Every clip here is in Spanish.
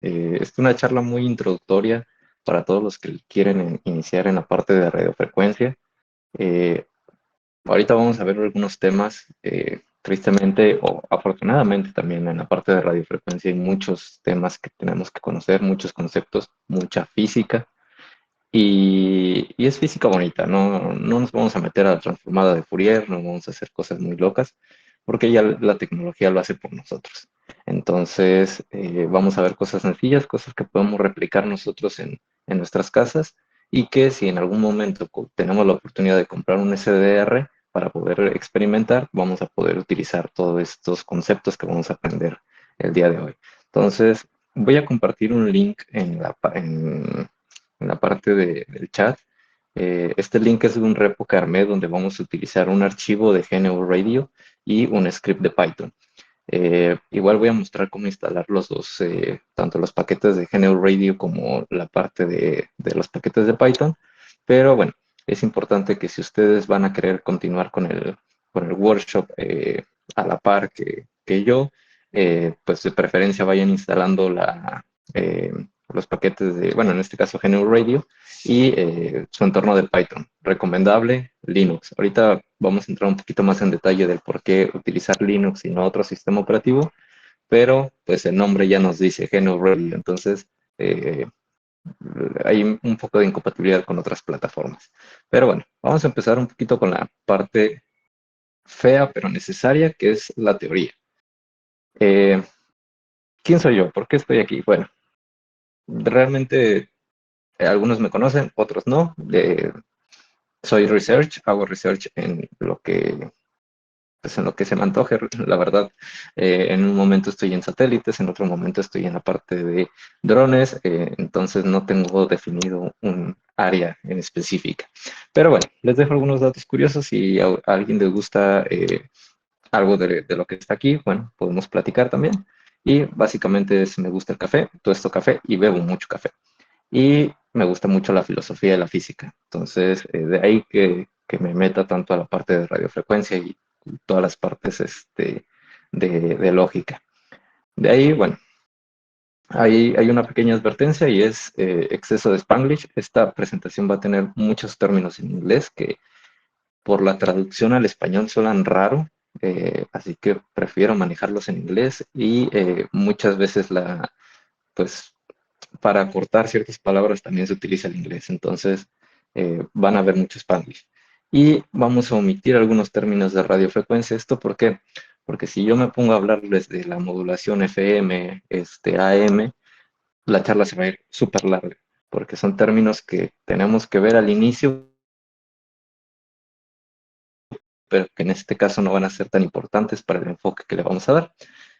Es una charla muy introductoria para todos los que quieren iniciar en la parte de radiofrecuencia. Eh, Ahorita vamos a ver algunos temas, tristemente o afortunadamente también en la parte de radiofrecuencia hay muchos temas que tenemos que conocer, muchos conceptos, mucha física. Y es física bonita, no nos vamos a meter a la transformada de Fourier, no vamos a hacer cosas muy locas, porque ya la tecnología lo hace por nosotros. Entonces, vamos a ver cosas sencillas, cosas que podemos replicar nosotros en nuestras casas y que si en algún momento tenemos la oportunidad de comprar un SDR para poder experimentar, vamos a poder utilizar todos estos conceptos que vamos a aprender el día de hoy. Entonces, voy a compartir un link en la parte del chat. Este link es de un repo Carmet donde vamos a utilizar un archivo de GNU Radio y un script de Python. Igual voy a mostrar cómo instalar los dos, tanto los paquetes de GNU Radio como la parte de los paquetes de Python. Pero bueno, es importante que si ustedes van a querer continuar con el workshop a la par que yo, pues de preferencia vayan instalando eh, los paquetes de, bueno, en este caso GNU Radio y su entorno de Python. Recomendable, Linux. Ahorita vamos a entrar un poquito más en detalle del por qué utilizar Linux y no otro sistema operativo, pero pues el nombre ya nos dice GNU Radio, entonces eh, hay un poco de incompatibilidad con otras plataformas. Pero bueno, vamos a empezar un poquito con la parte fea pero necesaria, que es la teoría. Eh, ¿Quién soy yo? ¿Por qué estoy aquí? Bueno, realmente algunos me conocen, otros no. Soy research, hago research en lo que pues en lo que se me antoje, la verdad. En un momento estoy en satélites, en otro momento estoy en la parte de drones, entonces no tengo definido un área en específica. Pero bueno, les dejo algunos datos curiosos. Si a alguien les gusta algo de lo que está aquí, bueno, podemos platicar también. Y básicamente es, me gusta el café, esto café y bebo mucho café. Y me gusta mucho la filosofía de la física. Entonces, de ahí que me meta tanto a la parte de radiofrecuencia y todas las partes de lógica. De ahí, bueno, hay una pequeña advertencia y es exceso de Spanglish. Esta presentación va a tener muchos términos en inglés que por la traducción al español suenan raro, así que prefiero manejarlos en inglés y muchas veces pues para cortar ciertas palabras también se utiliza el inglés, entonces van a haber muchos Spanglish. Y vamos a omitir algunos términos de radiofrecuencia. ¿Esto por qué? Porque si yo me pongo a hablarles de la modulación FM, AM, la charla se va a ir súper larga, porque son términos que tenemos que ver al inicio, pero que en este caso no van a ser tan importantes para el enfoque que le vamos a dar,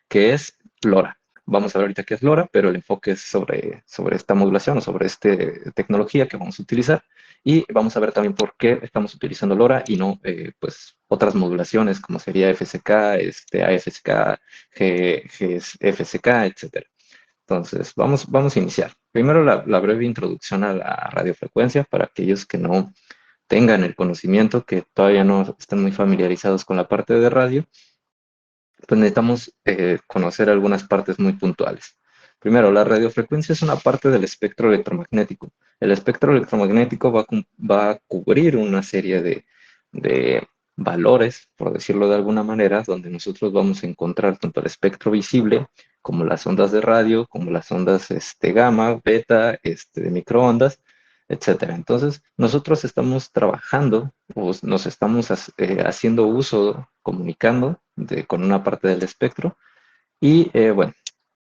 que es LoRa. Vamos a ver ahorita qué es LoRa, pero el enfoque es sobre esta modulación o sobre esta tecnología que vamos a utilizar. Y vamos a ver también por qué estamos utilizando LoRa y no pues otras modulaciones como sería FSK, AFSK, GFSK, etcétera. Entonces, vamos a iniciar. Primero la breve introducción a la radiofrecuencia para aquellos que no tengan el conocimiento, que todavía no estén muy familiarizados con la parte de radio, pues necesitamos conocer algunas partes muy puntuales. Primero, la radiofrecuencia es una parte del espectro electromagnético. El espectro electromagnético va a cubrir una serie de valores, por decirlo de alguna manera, donde nosotros vamos a encontrar tanto el espectro visible como las ondas de radio, como las ondas gamma, beta, de microondas, etcétera. Entonces, nosotros estamos trabajando o nos estamos haciendo uso, comunicando con una parte del espectro y bueno,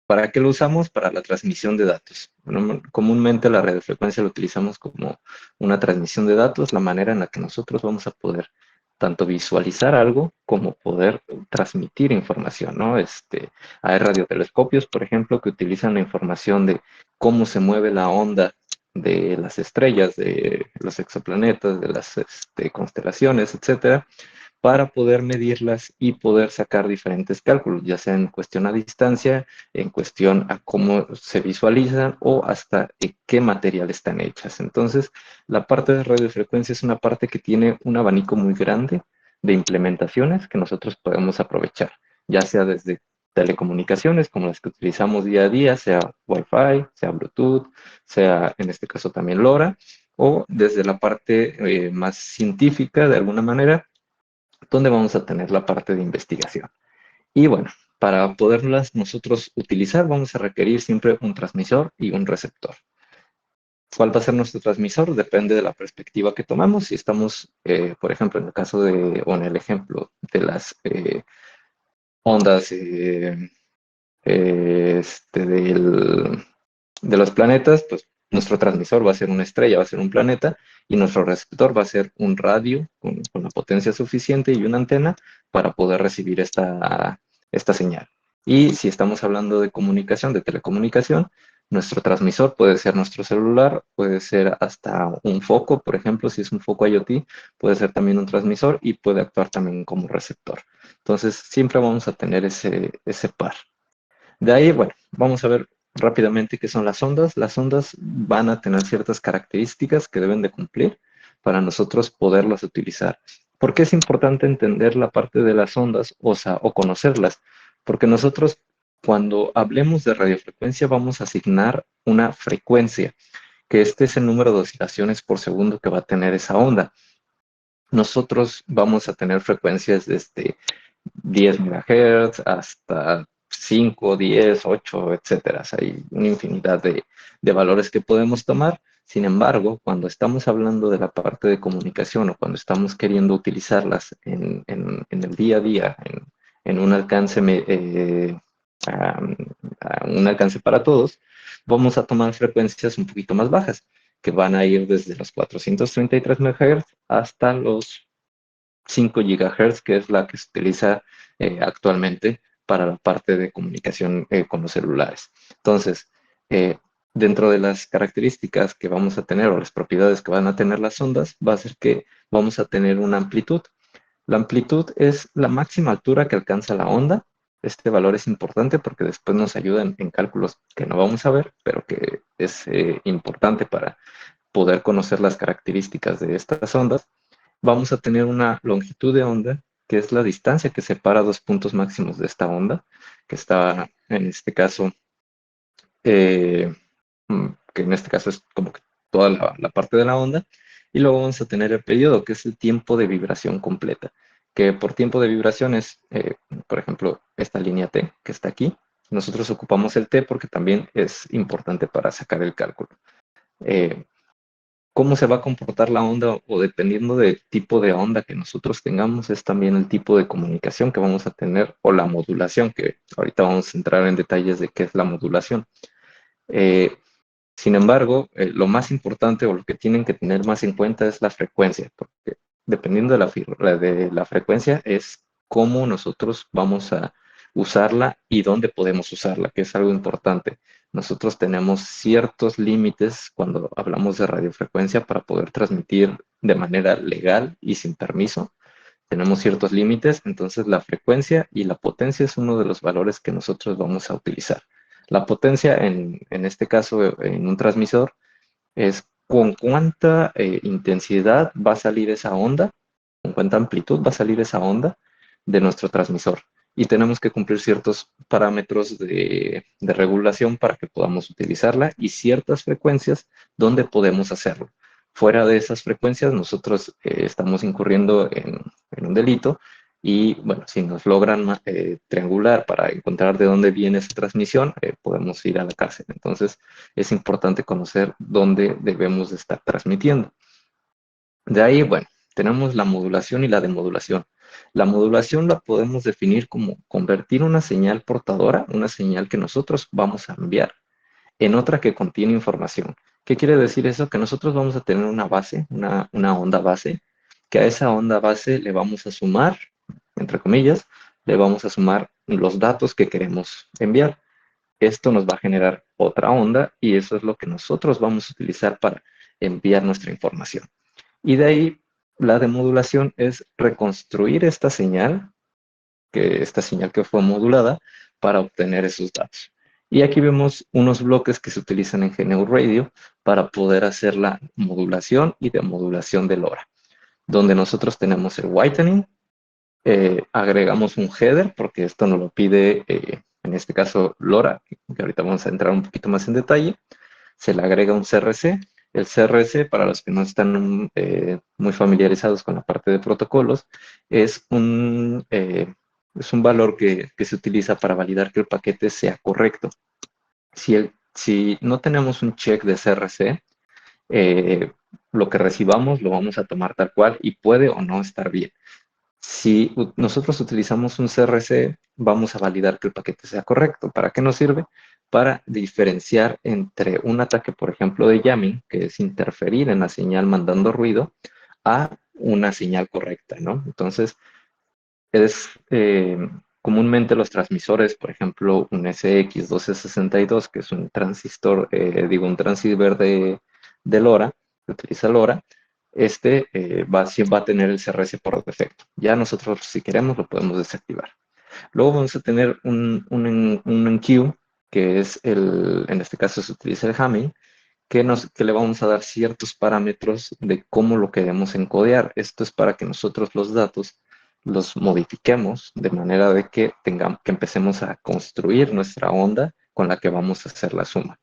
¿para qué lo usamos? Para la transmisión de datos. Bueno, comúnmente la radiofrecuencia lo utilizamos como una transmisión de datos, la manera en la que nosotros vamos a poder tanto visualizar algo como poder transmitir información, ¿no? Hay radiotelescopios, por ejemplo, que utilizan la información de cómo se mueve la onda de las estrellas, de los exoplanetas, de las constelaciones, etcétera, para poder medirlas y poder sacar diferentes cálculos, ya sea en cuestión a distancia, en cuestión a cómo se visualizan o hasta en qué material están hechas. Entonces, la parte de radiofrecuencia es una parte que tiene un abanico muy grande de implementaciones que nosotros podemos aprovechar, ya sea desde telecomunicaciones como las que utilizamos día a día, sea Wi-Fi, sea Bluetooth, sea en este caso también LoRa, o desde la parte más científica de alguna manera, donde vamos a tener la parte de investigación. Y bueno, para poderlas nosotros utilizar, vamos a requerir siempre un transmisor y un receptor. ¿Cuál va a ser nuestro transmisor? Depende de la perspectiva que tomamos. Si estamos, por ejemplo, en el caso de, o en el ejemplo de las ondas de los planetas, pues nuestro transmisor va a ser una estrella, va a ser un planeta, y nuestro receptor va a ser un radio con la potencia suficiente y una antena para poder recibir esta señal. Y si estamos hablando de comunicación, de telecomunicación, nuestro transmisor puede ser nuestro celular, puede ser hasta un foco, por ejemplo, si es un foco IoT, puede ser también un transmisor y puede actuar también como receptor. Entonces, siempre vamos a tener ese par. De ahí, bueno, vamos a ver rápidamente qué son las ondas. Las ondas van a tener ciertas características que deben de cumplir para nosotros poderlas utilizar. ¿Por qué es importante entender la parte de las ondas o conocerlas? Porque nosotros, cuando hablemos de radiofrecuencia, vamos a asignar una frecuencia, que este es el número de oscilaciones por segundo que va a tener esa onda. Nosotros vamos a tener frecuencias desde 10 MHz hasta 5, 10, 8, etcétera. O sea, hay una infinidad de valores que podemos tomar. Sin embargo, cuando estamos hablando de la parte de comunicación o cuando estamos queriendo utilizarlas en el día a día, en un alcance, a, a un alcance para todos, vamos a tomar frecuencias un poquito más bajas, que van a ir desde los 433 MHz hasta los 5 GHz, que es la que se utiliza actualmente para la parte de comunicación con los celulares. Entonces, eh, dentro de las características que vamos a tener o las propiedades que van a tener las ondas, va a ser que vamos a tener una amplitud. La amplitud es la máxima altura que alcanza la onda. Este valor es importante porque después nos ayuda en cálculos que no vamos a ver, pero que es importante para poder conocer las características de estas ondas. Vamos a tener una longitud de onda, que es la distancia que separa dos puntos máximos de esta onda, que está en este caso, eh, que en este caso es como que toda la parte de la onda, y luego vamos a tener el periodo, que es el tiempo de vibración completa, que por tiempo de vibración es, por ejemplo, esta línea T que está aquí. Nosotros ocupamos el T porque también es importante para sacar el cálculo. Eh, Cómo se va a comportar la onda o dependiendo del tipo de onda que nosotros tengamos, es también el tipo de comunicación que vamos a tener o la modulación, que ahorita vamos a entrar en detalles de qué es la modulación. Eh, Sin embargo, lo más importante o lo que tienen que tener más en cuenta es la frecuencia, porque dependiendo de de la frecuencia es cómo nosotros vamos a usarla y dónde podemos usarla, que es algo importante. Nosotros tenemos ciertos límites cuando hablamos de radiofrecuencia para poder transmitir de manera legal y sin permiso. Tenemos ciertos límites, entonces la frecuencia y la potencia es uno de los valores que nosotros vamos a utilizar. La potencia, en este caso, en un transmisor, es con cuánta intensidad va a salir esa onda, con cuánta amplitud va a salir esa onda de nuestro transmisor. Y tenemos que cumplir ciertos parámetros de regulación para que podamos utilizarla y ciertas frecuencias donde podemos hacerlo. Fuera de esas frecuencias, nosotros estamos incurriendo en un delito y bueno, si nos logran triangular para encontrar de dónde viene esa transmisión, podemos ir a la cárcel. Entonces, es importante conocer dónde debemos de estar transmitiendo. De ahí, bueno, tenemos la modulación y la demodulación. La modulación la podemos definir como convertir una señal portadora, una señal que nosotros vamos a enviar, en otra que contiene información. ¿Qué quiere decir eso? Que nosotros vamos a tener una base, una onda base, que a esa onda base le vamos a sumar, entre comillas, le vamos a sumar los datos que queremos enviar. Esto nos va a generar otra onda y eso es lo que nosotros vamos a utilizar para enviar nuestra información. Y de ahí la demodulación es reconstruir esta señal que fue modulada para obtener esos datos. Y aquí vemos unos bloques que se utilizan en GNU Radio para poder hacer la modulación y demodulación de LoRa, donde nosotros tenemos el whitening, Agregamos un header, porque esto nos lo pide, en este caso, LoRa, que ahorita vamos a entrar un poquito más en detalle. Se le agrega un CRC. El CRC, para los que no están muy familiarizados con la parte de protocolos, es un valor que se utiliza para validar que el paquete sea correcto. Si no tenemos un check de CRC, eh, lo que recibamos lo vamos a tomar tal cual y puede o no estar bien. Si nosotros utilizamos un CRC, vamos a validar que el paquete sea correcto. ¿Para qué nos sirve? Para diferenciar entre un ataque, por ejemplo, de jamming, que es interferir en la señal mandando ruido, a una señal correcta, ¿no? Entonces, es comúnmente los transmisores, por ejemplo, un SX1262, que es un transistor, un transceiver de LoRa, que utiliza LoRa, sí va a tener el CRS por defecto. Ya nosotros, si queremos, lo podemos desactivar. Luego vamos a tener un enqueue, que es en este caso se utiliza el Hamming, que le vamos a dar ciertos parámetros de cómo lo queremos encodear. Esto es para que nosotros los datos los modifiquemos de manera de que empecemos a construir nuestra onda con la que vamos a hacer la suma.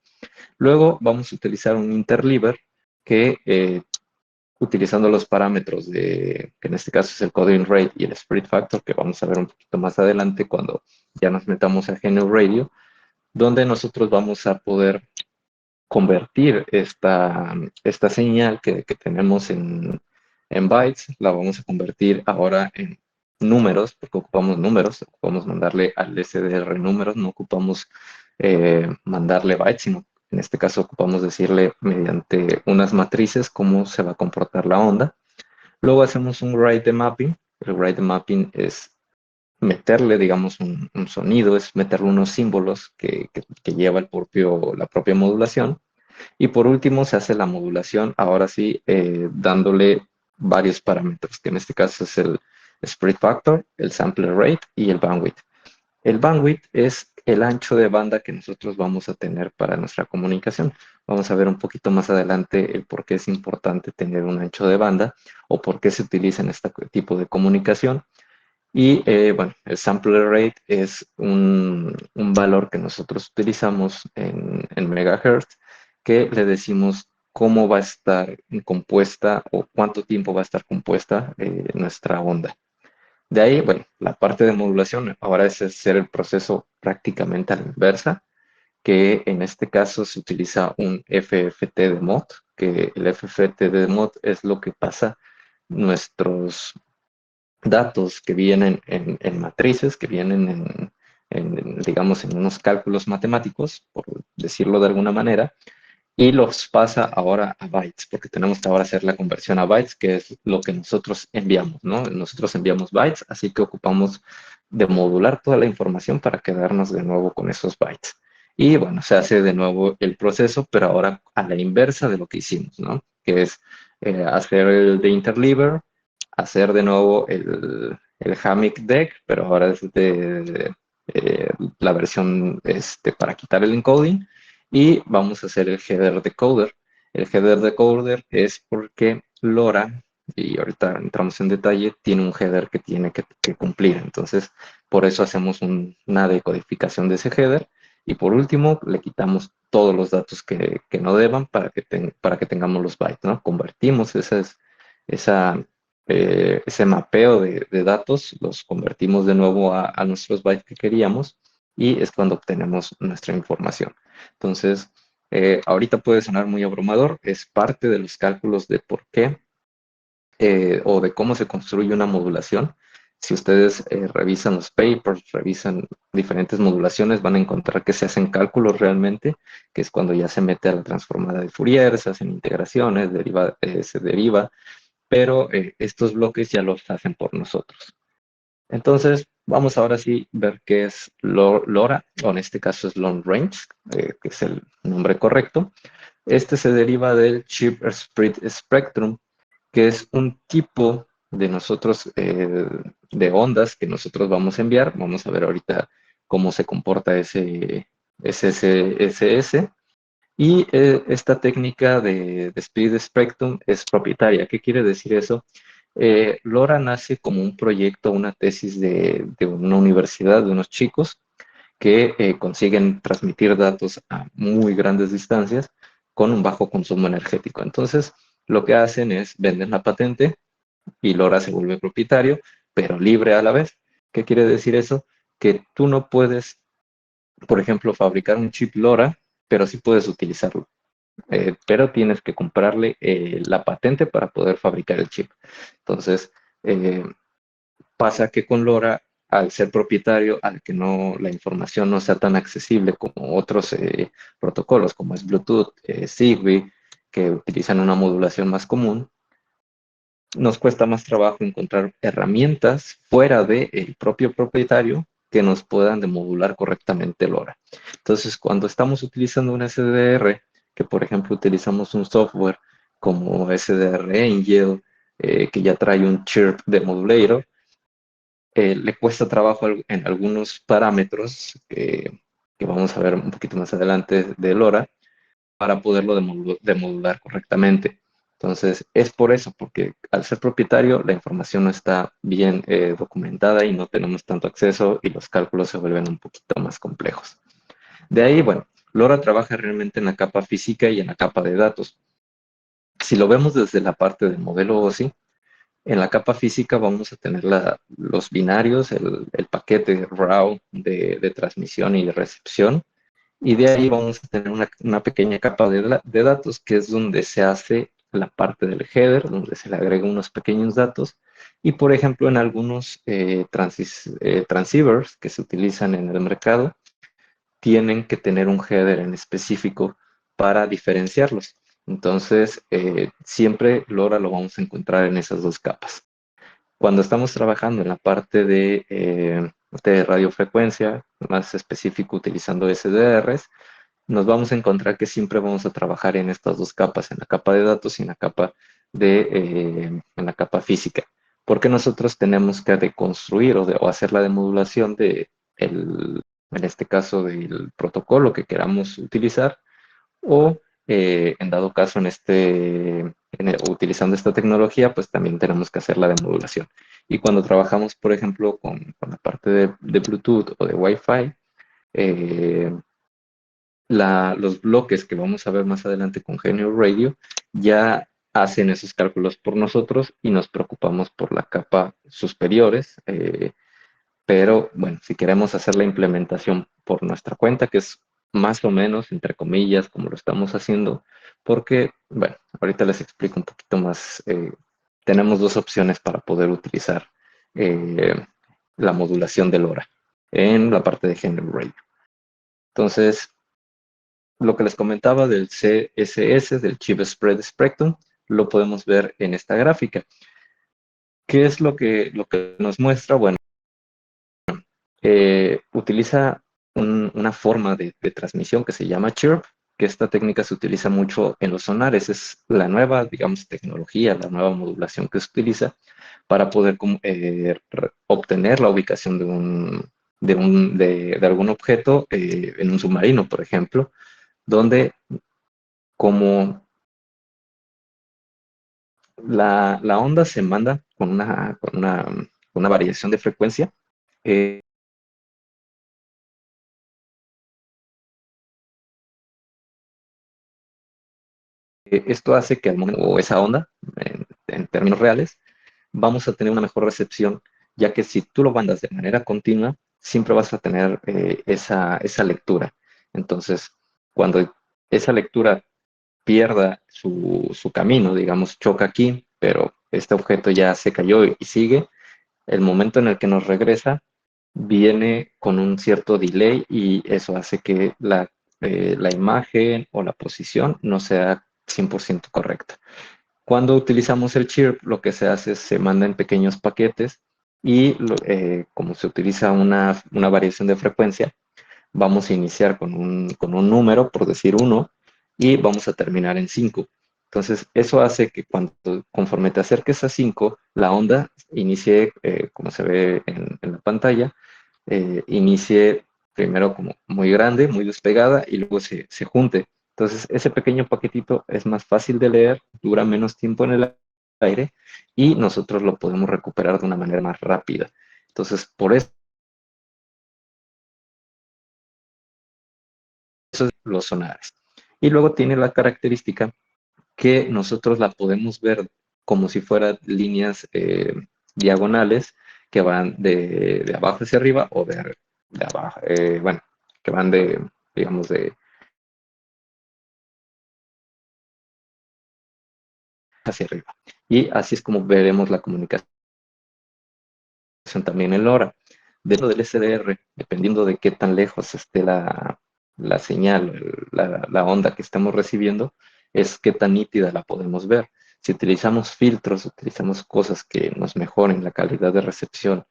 Luego vamos a utilizar un interleaver que, utilizando los parámetros que en este caso es el coding rate y el spread factor, que vamos a ver un poquito más adelante cuando ya nos metamos a GNU Radio, donde nosotros vamos a poder convertir esta señal que tenemos en bytes, la vamos a convertir ahora en números, porque ocupamos mandarle al SDR números, no ocupamos mandarle bytes, sino en este caso ocupamos decirle mediante unas matrices cómo se va a comportar la onda. Luego hacemos un write mapping. El write mapping es meterle, digamos, un sonido, es meterle unos símbolos que lleva la propia modulación. Y por último se hace la modulación, ahora sí, dándole varios parámetros, que en este caso es el spread factor, el sampler rate y el bandwidth. El bandwidth es el ancho de banda que nosotros vamos a tener para nuestra comunicación. Vamos a ver un poquito más adelante el por qué es importante tener un ancho de banda o por qué se utiliza en este tipo de comunicación. Y bueno, el sampler rate es un valor que nosotros utilizamos en megahertz, que le decimos cómo va a estar compuesta o cuánto tiempo va a estar compuesta nuestra onda. De ahí, bueno, la parte de modulación ahora es hacer el proceso prácticamente a la inversa, que en este caso se utiliza un FFT de mod, que el FFT de mod es lo que pasa nuestros datos que vienen en matrices, que vienen digamos, en unos cálculos matemáticos, por decirlo de alguna manera, y los pasa ahora a bytes, porque tenemos que ahora hacer la conversión a bytes, que es lo que nosotros enviamos, ¿no? Nosotros enviamos bytes, así que ocupamos de modular toda la información para quedarnos de nuevo con esos bytes. Y bueno, se hace de nuevo el proceso, pero ahora a la inversa de lo que hicimos, ¿no? Que es hacer el de interleaver, hacer de nuevo el Hammock Deck, pero ahora es la versión para quitar el encoding, y vamos a hacer el header decoder. El header decoder es porque LoRa, y ahorita entramos en detalle, tiene un header que tiene que cumplir. Entonces, por eso hacemos una decodificación de ese header. Y por último, le quitamos todos los datos que no deban para que tengamos los bytes, ¿no? Convertimos esa, ese mapeo de datos, los convertimos de nuevo a nuestros bytes que queríamos, y es cuando obtenemos nuestra información. Entonces, ahorita puede sonar muy abrumador, es parte de los cálculos de por qué o de cómo se construye una modulación. Si ustedes revisan los papers, revisan diferentes modulaciones, van a encontrar que se hacen cálculos realmente, que es cuando ya se mete a la transformada de Fourier, se hacen integraciones, se deriva, pero estos bloques ya los hacen por nosotros. Entonces, vamos ahora sí a ver qué es LoRa, o en este caso es Long Range, que es el nombre correcto. Este se deriva del Chip Spread Spectrum, que es un tipo de ondas que nosotros vamos a enviar. Vamos a ver ahorita cómo se comporta ese SSS. Y esta técnica de Speed Spectrum es propietaria. ¿Qué quiere decir eso? LoRa nace como un proyecto, una tesis de una universidad, de unos chicos que consiguen transmitir datos a muy grandes distancias con un bajo consumo energético. Entonces, lo que hacen es venden la patente y LoRa se vuelve propietario, pero libre a la vez. ¿Qué quiere decir eso? Que tú no puedes, por ejemplo, fabricar un chip LoRa, pero sí puedes utilizarlo. Pero tienes que comprarle la patente para poder fabricar el chip. Entonces, eh, pasa que con LoRa, al ser propietario, al que no la información no sea tan accesible como otros protocolos, como es Bluetooth, Zigbee, que utilizan una modulación más común, nos cuesta más trabajo encontrar herramientas fuera del propio propietario que nos puedan demodular correctamente LoRa. Entonces, cuando estamos utilizando un SDR, que por ejemplo utilizamos un software como SDR Angel, que ya trae un chirp de modulator, le cuesta trabajo en algunos parámetros que vamos a ver un poquito más adelante de LoRa para poderlo demodular correctamente. Entonces, es por eso, porque al ser propietario, la información no está bien documentada y no tenemos tanto acceso y los cálculos se vuelven un poquito más complejos. De ahí, bueno, LoRa trabaja realmente en la capa física y en la capa de datos. Si lo vemos desde la parte del modelo OSI, en la capa física vamos a tener los binarios, el paquete RAW de transmisión y de recepción, y de ahí vamos a tener una pequeña capa de datos que es donde se hace la parte del header, donde se le agrega unos pequeños datos. Y por ejemplo, en algunos transceivers que se utilizan en el mercado, tienen que tener un header en específico para diferenciarlos. Entonces, siempre LoRa lo vamos a encontrar en esas dos capas. Cuando estamos trabajando en la parte de radiofrecuencia, más específico utilizando SDRs, nos vamos a encontrar que siempre vamos a trabajar en estas dos capas, en la capa de datos y en la capa física, porque nosotros tenemos que deconstruir o hacer la demodulación en este caso, del protocolo que queramos utilizar, o en dado caso, utilizando esta tecnología, pues también tenemos que hacer la demodulación. Y cuando trabajamos, por ejemplo, con la parte de Bluetooth o de Wi-Fi, eh, los bloques que vamos a ver más adelante con Genio Radio ya hacen esos cálculos por nosotros y nos preocupamos por la capa superiores. Pero bueno, si queremos hacer la implementación por nuestra cuenta, que es más o menos, entre comillas, como lo estamos haciendo, porque, bueno, ahorita les explico un poquito más. Tenemos dos opciones para poder utilizar eh, la modulación de LoRa en la parte de Genio Radio. Entonces, lo que les comentaba del CSS, del Chip Spread Spectrum, lo podemos ver en esta gráfica. ¿Qué es lo que nos muestra? Bueno, utiliza una forma de transmisión que se llama chirp, que esta técnica se utiliza mucho en los sonares. Es la nueva, digamos, tecnología, la nueva modulación que se utiliza para poder obtener la ubicación de algún objeto en un submarino, por ejemplo, donde como la onda se manda con una variación de frecuencia, eh, esto hace que al momento, o esa onda, en términos reales, vamos a tener una mejor recepción, ya que si tú lo mandas de manera continua, siempre vas a tener esa lectura. Entonces, cuando esa lectura pierda su camino, digamos, choca aquí, pero este objeto ya se cayó y sigue, el momento en el que nos regresa viene con un cierto delay y eso hace que la imagen o la posición no sea 100% correcta. Cuando utilizamos el chirp, lo que se hace es se manda en pequeños paquetes y como se utiliza una variación de frecuencia, vamos a iniciar con un número, por decir uno, y vamos a terminar en 5. Entonces, eso hace que conforme te acerques a 5, la onda inicie, como se ve en la pantalla, inicie primero como muy grande, muy despegada, y luego se junte. Entonces, ese pequeño paquetito es más fácil de leer, dura menos tiempo en el aire y nosotros lo podemos recuperar de una manera más rápida. Entonces, por eso los sonares. Y luego tiene la característica que nosotros la podemos ver como si fueran líneas diagonales que van de abajo hacia arriba o de abajo, bueno, que van de, digamos, de hacia arriba. Y así es como veremos la comunicación también en LoRa. Dentro del SDR, dependiendo de qué tan lejos esté la señal, la onda que estamos recibiendo, es qué tan nítida la podemos ver. Si utilizamos filtros, utilizamos cosas que nos mejoren la calidad de recepción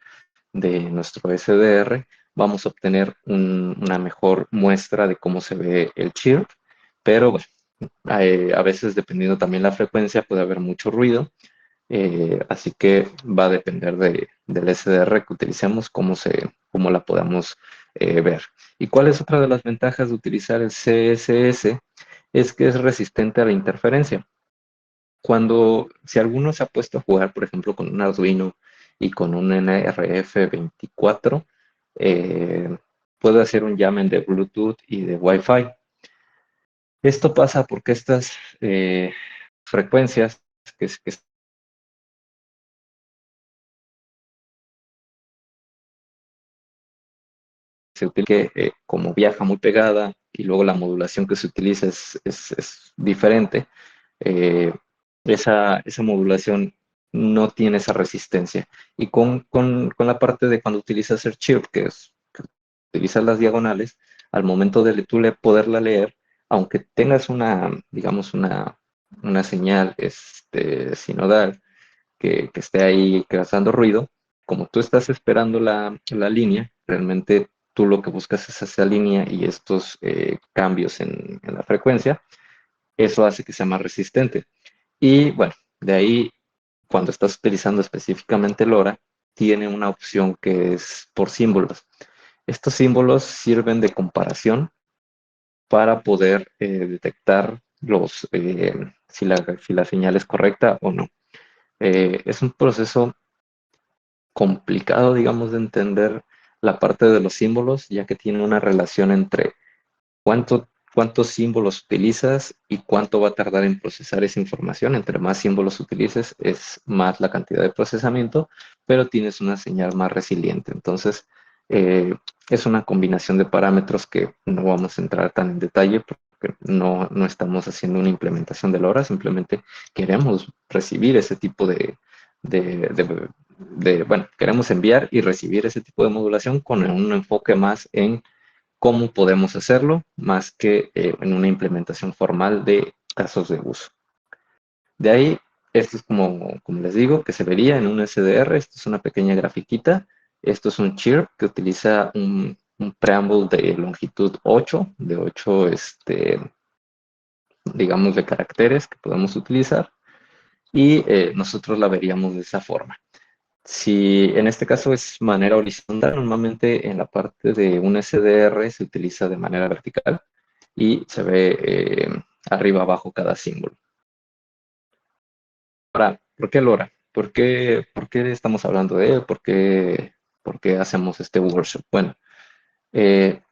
de nuestro SDR, vamos a obtener una mejor muestra de cómo se ve el chirp, pero bueno, a veces dependiendo también la frecuencia puede haber mucho ruido, así que va a depender del SDR que utilicemos, cómo la podamos ver. ¿Y cuál es otra de las ventajas de utilizar el CSS? Es que es resistente a la interferencia. Si alguno se ha puesto a jugar, por ejemplo, con un Arduino y con un NRF24, eh, puede hacer un llamen de Bluetooth y de Wi-Fi. Esto pasa porque estas frecuencias que se utiliza, que como viaja muy pegada y luego la modulación que se utiliza es diferente, eh, esa modulación no tiene esa resistencia. Y con la parte de cuando utilizas el chirp, que utilizas las diagonales, al momento de poderla leer, aunque tengas digamos, una señal sinodal que esté ahí causando ruido, como tú estás esperando la línea, realmente tú lo que buscas es esa línea y estos cambios en la frecuencia, eso hace que sea más resistente. Y bueno, de ahí, cuando estás utilizando específicamente LoRa, tiene una opción que es por símbolos. Estos símbolos sirven de comparación para poder detectar si la señal es correcta o no. Es un proceso complicado, digamos, de entender la parte de los símbolos, ya que tiene una relación entre cuántos símbolos utilizas y cuánto va a tardar en procesar esa información. Entre más símbolos utilices, es más la cantidad de procesamiento, pero tienes una señal más resiliente. Entonces, eh, es una combinación de parámetros que no vamos a entrar tan en detalle porque no estamos haciendo una implementación de LoRa, simplemente queremos recibir ese tipo de, de- bueno, queremos enviar y recibir ese tipo de modulación con un enfoque más en cómo podemos hacerlo, más que en una implementación formal de casos de uso. De ahí, esto es como les digo, que se vería en un SDR. Esto es una pequeña grafiquita. Esto es un chirp que utiliza un preamble de longitud 8, de 8, digamos, de caracteres que podemos utilizar. Y nosotros la veríamos de esa forma. Si en este caso es manera horizontal, normalmente en la parte de un SDR se utiliza de manera vertical y se ve arriba abajo cada símbolo. Ahora, ¿por qué LoRa? ¿Por qué estamos hablando de él? ¿Por qué hacemos este workshop? Bueno, eh,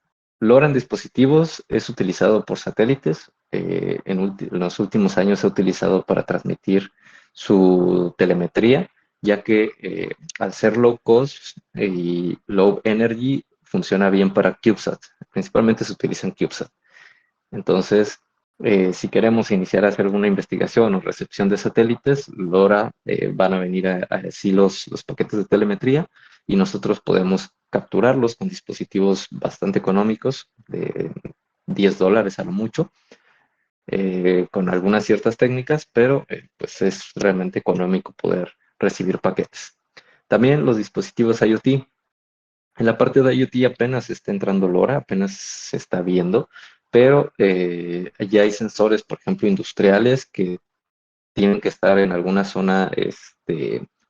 LoRa en dispositivos es utilizado por satélites. En los últimos años se ha utilizado para transmitir su telemetría, ya que al ser low cost y low energy funciona bien para CubeSat. Principalmente se utilizan CubeSat. Entonces, si queremos iniciar a hacer alguna investigación o recepción de satélites, LoRa van a venir así los paquetes de telemetría y nosotros podemos capturarlos con dispositivos bastante económicos, de $10 a lo mucho, con algunas ciertas técnicas, pero pues es realmente económico poder recibir paquetes. También los dispositivos IoT. En la parte de IoT apenas está entrando LoRa, apenas se está viendo, pero ya hay sensores, por ejemplo, industriales que tienen que estar en alguna zona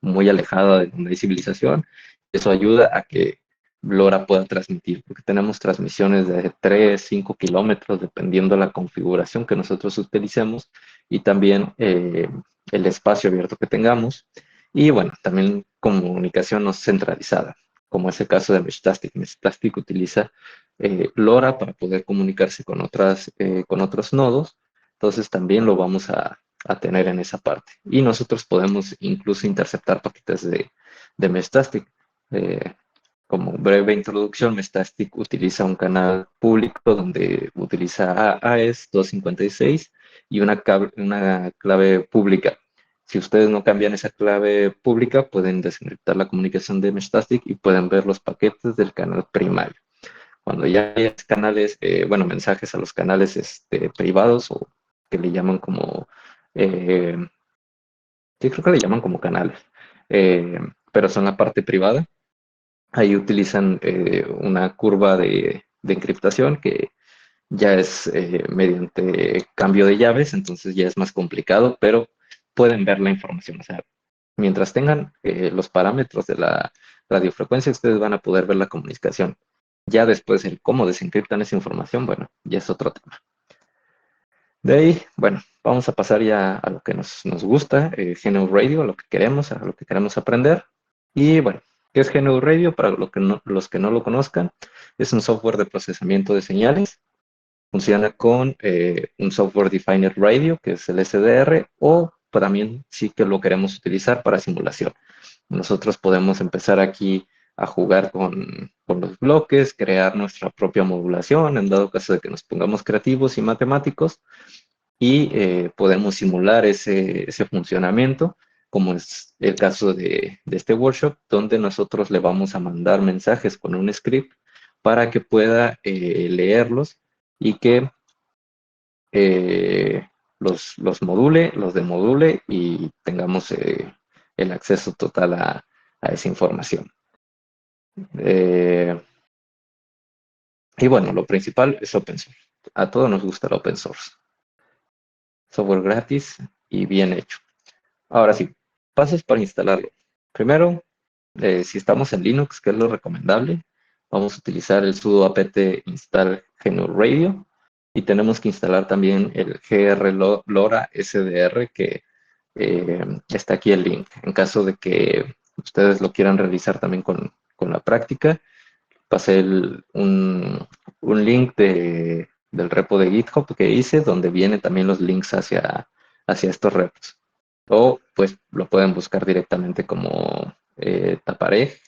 muy alejada de donde hay civilización. Eso ayuda a que LoRa pueda transmitir, porque tenemos transmisiones de 3, 5 kilómetros, dependiendo de la configuración que nosotros utilicemos, y también el espacio abierto que tengamos. Y bueno, también comunicación no centralizada, como es el caso de Meshtastic. Meshtastic utiliza LoRa para poder comunicarse con otros nodos, entonces también lo vamos a tener en esa parte. Y nosotros podemos incluso interceptar paquetes de Meshtastic. Eh, Como breve introducción, Meshtastic utiliza un canal público donde utiliza AES 256 y una clave pública. Si ustedes no cambian esa clave pública, pueden desencriptar la comunicación de Meshtastic y pueden ver los paquetes del canal primario. Cuando ya hay canales, bueno, mensajes a los canales privados o que le llaman como, eh, sí creo que le llaman como canales, eh, pero son la parte privada. Ahí utilizan una curva de encriptación que ya es mediante cambio de llaves, entonces ya es más complicado, pero pueden ver la información. O sea, mientras tengan los parámetros de la radiofrecuencia, ustedes van a poder ver la comunicación. Ya después el cómo desencriptan esa información, bueno, ya es otro tema. De ahí, bueno, vamos a pasar ya a lo que nos gusta, GNU Radio, a lo que queremos aprender. Y bueno, ¿qué es GNU Radio? Para los que no lo conozcan, es un software de procesamiento de señales. Funciona con un software Defined Radio, que es el SDR, o también sí que lo queremos utilizar para simulación. Nosotros podemos empezar aquí a jugar con los bloques, crear nuestra propia modulación, en dado caso de que nos pongamos creativos y matemáticos, y podemos simular ese funcionamiento, como es el caso de este workshop, donde nosotros le vamos a mandar mensajes con un script para que pueda leerlos y que eh, los module, los demodule y tengamos el acceso total a esa información. Eh, y bueno, lo principal es open source. A todos nos gusta el open source. Software gratis y bien hecho. Ahora sí, pasos para instalarlo. Primero, si estamos en Linux, que es lo recomendable, vamos a utilizar el sudo apt install GNU Radio y tenemos que instalar también el lora SDR que está aquí el link. En caso de que ustedes lo quieran realizar también con la práctica, pasé un link del repo de GitHub que hice donde vienen también los links hacia estos repos. O pues lo pueden buscar directamente como Tapareg,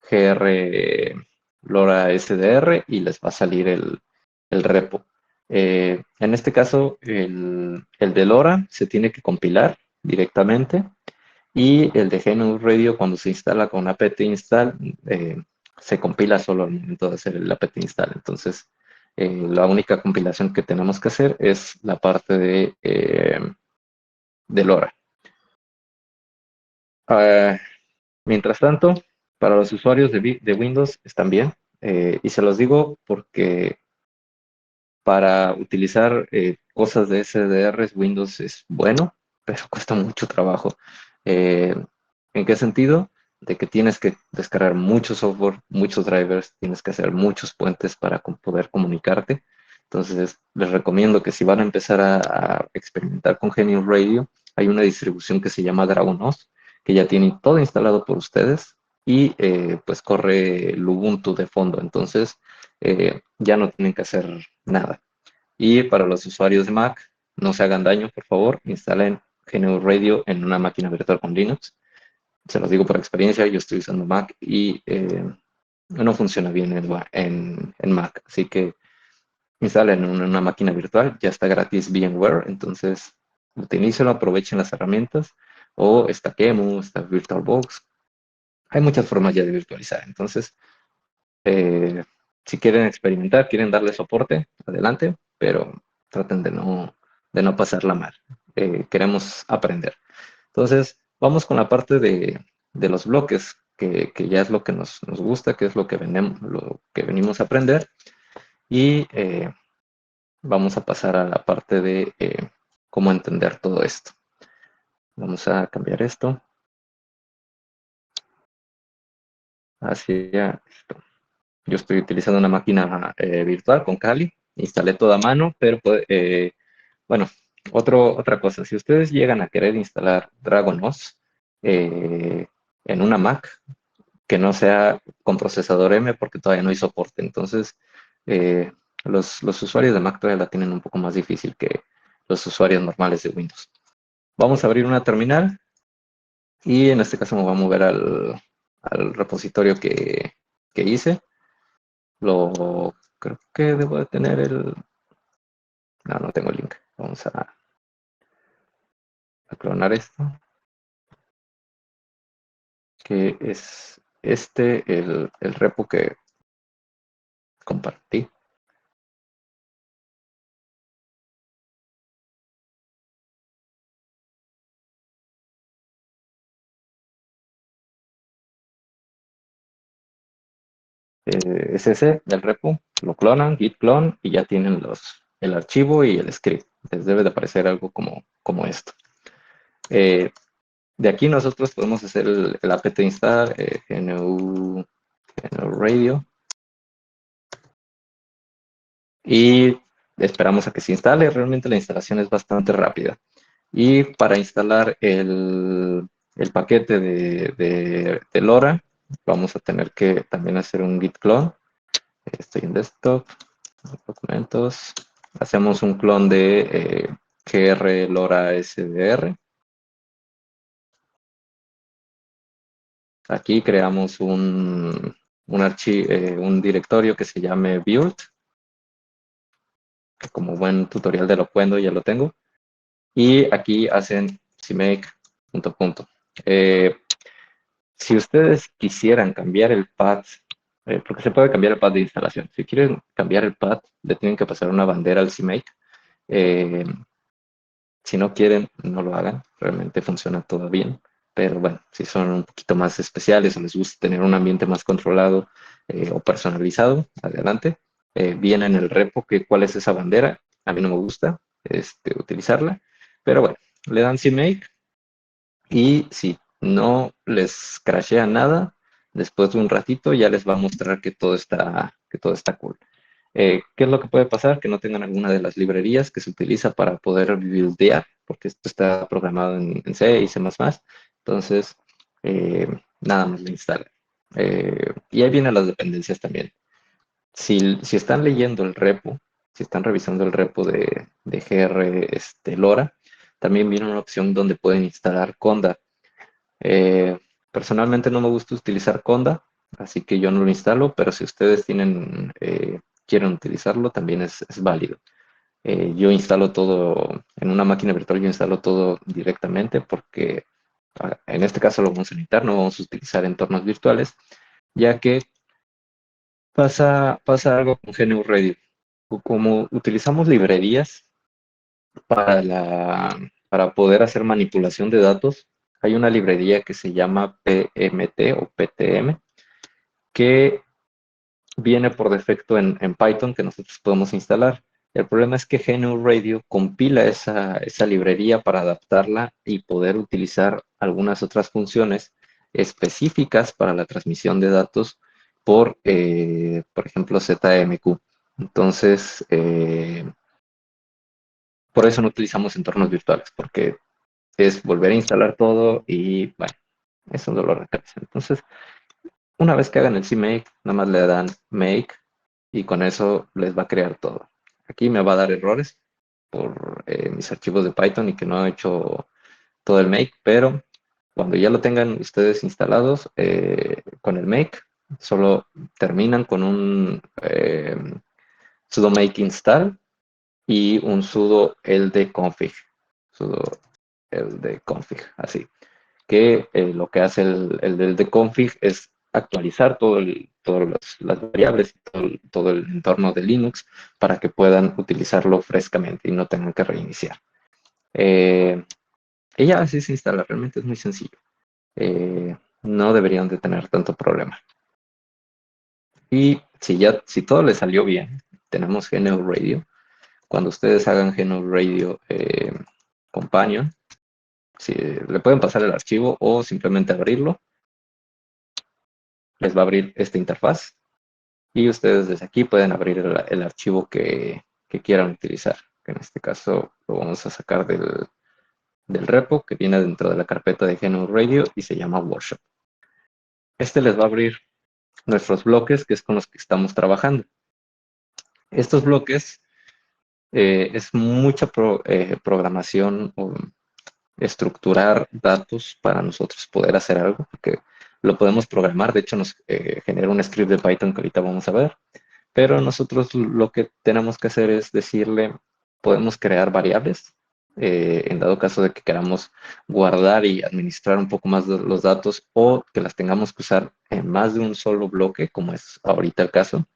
GR LoRa SDR y les va a salir el repo. En este caso, el de LoRa se tiene que compilar directamente y el de GNU Radio cuando se instala con apt install se compila solo al momento de hacer el apt install. Entonces, la única compilación que tenemos que hacer es la parte de LoRa. Ah, mientras tanto, para los usuarios de Windows están bien. Y se los digo porque para utilizar cosas de SDRs, Windows es bueno, pero cuesta mucho trabajo. Eh, ¿En qué sentido? De que tienes que descargar mucho software, muchos drivers, tienes que hacer muchos puentes para poder comunicarte. Entonces, les recomiendo que si van a empezar a experimentar con GNU Radio, hay una distribución que se llama DragonOS, que ya tiene todo instalado por ustedes y pues corre el Ubuntu de fondo. Entonces, ya no tienen que hacer nada. Y para los usuarios de Mac, no se hagan daño, por favor, instalen GNU Radio en una máquina virtual con Linux. Se los digo por experiencia, yo estoy usando Mac y no funciona bien en Mac. Así que instalen en una máquina virtual, ya está gratis VMware, entonces utilícenlo, aprovechen las herramientas. O está QEMU, está VirtualBox. Hay muchas formas ya de virtualizar. Entonces, eh, si quieren experimentar, quieren darle soporte, adelante, pero traten de no pasarla mal. Queremos aprender. Entonces, vamos con la parte de los bloques, que ya es lo que nos gusta, que es lo que venimos a aprender. Y vamos a pasar a la parte de cómo entender todo esto. Vamos a cambiar esto hacia esto. Yo estoy utilizando una máquina virtual con Kali, instalé toda a mano, pero bueno, Otra cosa, si ustedes llegan a querer instalar DragonOS en una Mac, que no sea con procesador M porque todavía no hay soporte. Entonces, eh, los usuarios de Mac todavía la tienen un poco más difícil que los usuarios normales de Windows. Vamos a abrir una terminal y en este caso me voy a mover al repositorio que hice. Creo que debo de tener el... No, no tengo el link. Vamos a clonar esto, que es el repo que compartí. Es ese del repo, lo clonan, git clone y ya tienen el archivo y el script. Les debe de aparecer algo como esto. Eh, de aquí nosotros podemos hacer el apt install, GNU Radio, y esperamos a que se instale. Realmente la instalación es bastante rápida. Y para instalar el paquete de LoRa, vamos a tener que también hacer un git clone. Estoy en desktop, documentos. Hacemos un clon de gr LoRa SDR. Aquí creamos un directorio que se llame build, que como buen tutorial de Locuendo ya lo tengo. Y aquí hacen cmake punto punto. Si ustedes quisieran cambiar el path, porque se puede cambiar el path de instalación. Si quieren cambiar el path, le tienen que pasar una bandera al CMake. Eh, si no quieren, no lo hagan. Realmente funciona todo bien. Pero bueno, si son un poquito más especiales o les gusta tener un ambiente más controlado o personalizado, adelante. Viene en el repo que cuál es esa bandera. A mí no me gusta utilizarla. Pero bueno, le dan CMake y si no les crashea nada, después de un ratito ya les va a mostrar que todo está cool. ¿Qué es lo que puede pasar? Que no tengan alguna de las librerías que se utiliza para poder buildear, porque esto está programado en C y C++. Entonces, nada más lo instalan. Y ahí vienen las dependencias también. Si están leyendo el repo, si están revisando el repo de GR LoRa, también viene una opción donde pueden instalar Conda. Eh, Personalmente no me gusta utilizar Conda, así que yo no lo instalo, pero si ustedes quieren utilizarlo, también es válido. Yo instalo todo, en una máquina virtual yo instalo todo directamente porque en este caso lo vamos a necesitar, no vamos a utilizar entornos virtuales, ya que pasa algo con GNU Radio. Como utilizamos librerías para poder hacer manipulación de datos, hay una librería que se llama PMT o PTM, que viene por defecto en Python que nosotros podemos instalar. El problema es que GNU Radio compila esa librería para adaptarla y poder utilizar algunas otras funciones específicas para la transmisión de datos por ejemplo, ZMQ. Entonces, por eso no utilizamos entornos virtuales, porque es volver a instalar todo y, bueno, es un dolor de cabeza. Entonces, una vez que hagan el CMake, nada más le dan make y con eso les va a crear todo. Aquí me va a dar errores por mis archivos de Python y que no he hecho todo el make, pero cuando ya lo tengan ustedes instalados con el make, solo terminan con un sudo make install y un sudo ld sudo ld así que lo que hace el del deconfig es actualizar todas las variables y todo el entorno de Linux para que puedan utilizarlo frescamente y no tengan que reiniciar. Eh, y ya así se instala, realmente es muy sencillo. No deberían de tener tanto problema. Y si todo les salió bien, tenemos GNU Radio. Cuando ustedes hagan GNU Radio Companion, si, le pueden pasar el archivo o simplemente abrirlo, les va a abrir esta interfaz y ustedes desde aquí pueden abrir el archivo que quieran utilizar. que en este caso lo vamos a sacar del repo que viene dentro de la carpeta de GNU Radio y se llama Workshop. Este les va a abrir nuestros bloques, que es con los que estamos trabajando. Estos bloques es mucha programación o estructurar datos para nosotros poder hacer algo, porque lo podemos programar, de hecho nos genera un script de Python que ahorita vamos a ver, pero nosotros lo que tenemos que hacer es decirle, podemos crear variables, en dado caso de que queramos guardar y administrar un poco más de los datos o que las tengamos que usar en más de un solo bloque, como es ahorita el caso.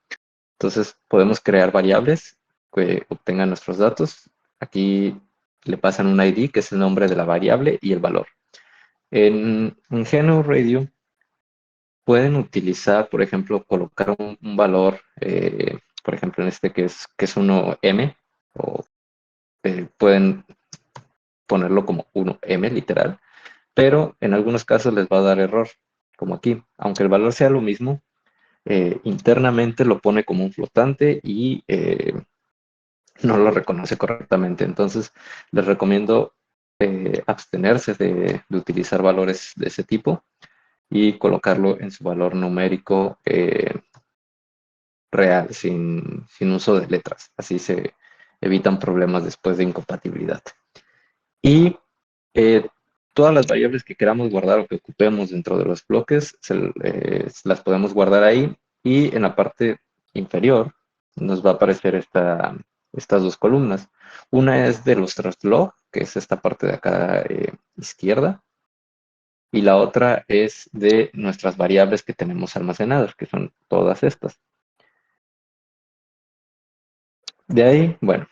Entonces podemos crear variables que obtengan nuestros datos. Aquí le pasan un ID, que es el nombre de la variable, y el valor. En GNU Radio pueden utilizar, por ejemplo, colocar un valor, por ejemplo, en este que es 1M, o pueden ponerlo como 1M literal, pero en algunos casos les va a dar error, como aquí. Aunque el valor sea lo mismo, internamente lo pone como un flotante y no lo reconoce correctamente. Entonces, les recomiendo abstenerse de utilizar valores de ese tipo y colocarlo en su valor numérico real, sin uso de letras. Así se evitan problemas después de incompatibilidad. Y eh, todas las variables que queramos guardar o que ocupemos dentro de los bloques, las podemos guardar ahí, y en la parte inferior nos va a aparecer estas dos columnas. Una es de los log, que es esta parte de acá izquierda, y la otra es de nuestras variables que tenemos almacenadas, que son todas estas. De ahí, bueno,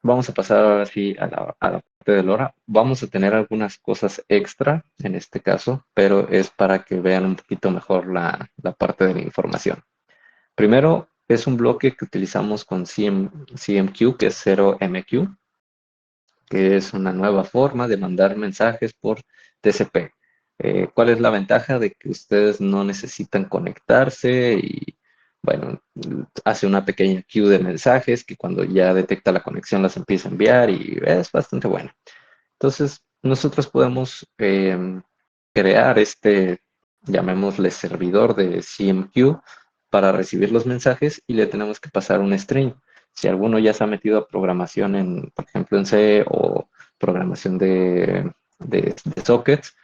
vamos a pasar ahora sí a la parte de LoRa. Vamos a tener algunas cosas extra en este caso, pero es para que vean un poquito mejor la parte de la información. Primero, es un bloque que utilizamos con CMQ, que es 0MQ, que es una nueva forma de mandar mensajes por TCP. ¿Cuál es la ventaja? De que ustedes no necesitan conectarse y, bueno, hace una pequeña queue de mensajes que cuando ya detecta la conexión las empieza a enviar y es bastante bueno. Entonces, nosotros podemos crear llamémosle servidor de CMQ para recibir los mensajes y le tenemos que pasar un string. Si alguno ya se ha metido a programación por ejemplo, en C o programación de sockets,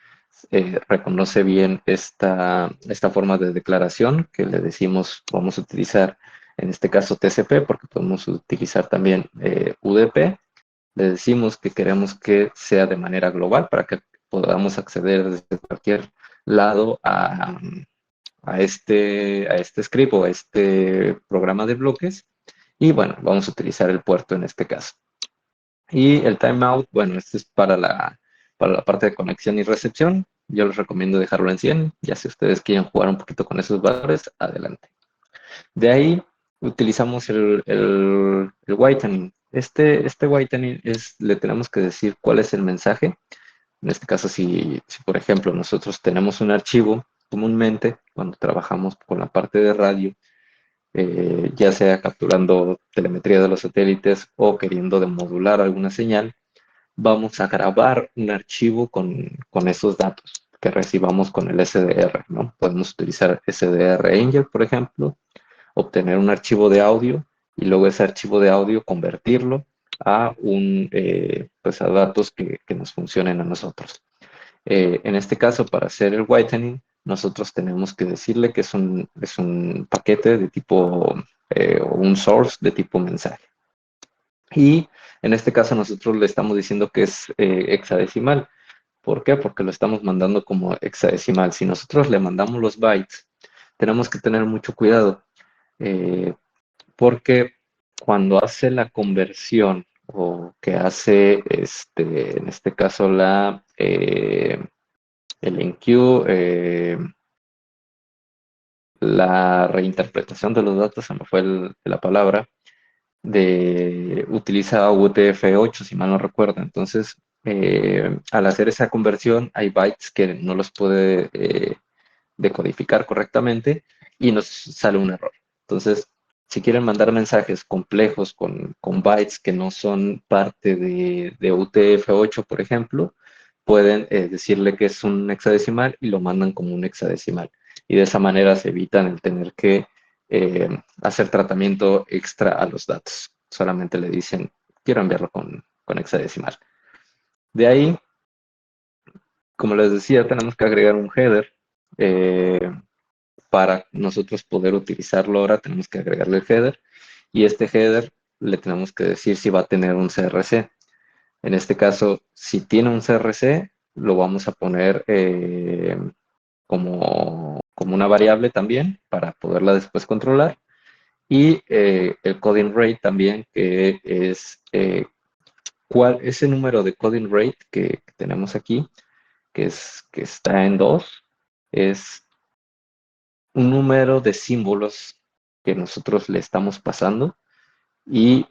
reconoce bien esta forma de declaración que le decimos, vamos a utilizar en este caso TCP, porque podemos utilizar también UDP. Le decimos que queremos que sea de manera global para que podamos acceder desde cualquier lado a este script o a este programa de bloques. Y bueno, vamos a utilizar el puerto en este caso. Y el timeout, bueno, este es para la parte de conexión y recepción. Yo les recomiendo dejarlo en 100. Ya si ustedes quieren jugar un poquito con esos valores, adelante. De ahí utilizamos el whitening. Este whitening le tenemos que decir cuál es el mensaje. En este caso, si por ejemplo nosotros tenemos un archivo, comúnmente cuando trabajamos con la parte de radio, ya sea capturando telemetría de los satélites o queriendo demodular alguna señal, vamos a grabar un archivo con esos datos que recibamos con el SDR, ¿no? Podemos utilizar SDR Angel, por ejemplo, obtener un archivo de audio y luego ese archivo de audio convertirlo pues a datos que nos funcionen a nosotros. En este caso, para hacer el whitening, nosotros tenemos que decirle que es un paquete de tipo, o un source de tipo mensaje. Y en este caso nosotros le estamos diciendo que es hexadecimal. ¿Por qué? Porque lo estamos mandando como hexadecimal. Si nosotros le mandamos los bytes, tenemos que tener mucho cuidado, eh, porque cuando hace la conversión o que hace, en este caso, el enqueue, la reinterpretación de los datos, se me fue la palabra, utiliza UTF-8, si mal no recuerdo. Entonces, al hacer esa conversión, hay bytes que no los puede decodificar correctamente y nos sale un error. Entonces, Si quieren mandar mensajes complejos con bytes que no son parte de UTF-8, por ejemplo, pueden decirle que es un hexadecimal y lo mandan como un hexadecimal. Y de esa manera se evitan el tener que hacer tratamiento extra a los datos. Solamente le dicen, quiero enviarlo con hexadecimal. De ahí, como les decía, tenemos que agregar un header. Para nosotros poder utilizarlo ahora, tenemos que agregarle el header. Y este header le tenemos que decir si va a tener un CRC. En este caso, si tiene un CRC, lo vamos a poner como una variable también para poderla después controlar. Y el coding rate también, que es ese número de coding rate que tenemos aquí, que está en 2, es un número de símbolos que nosotros le estamos pasando. Y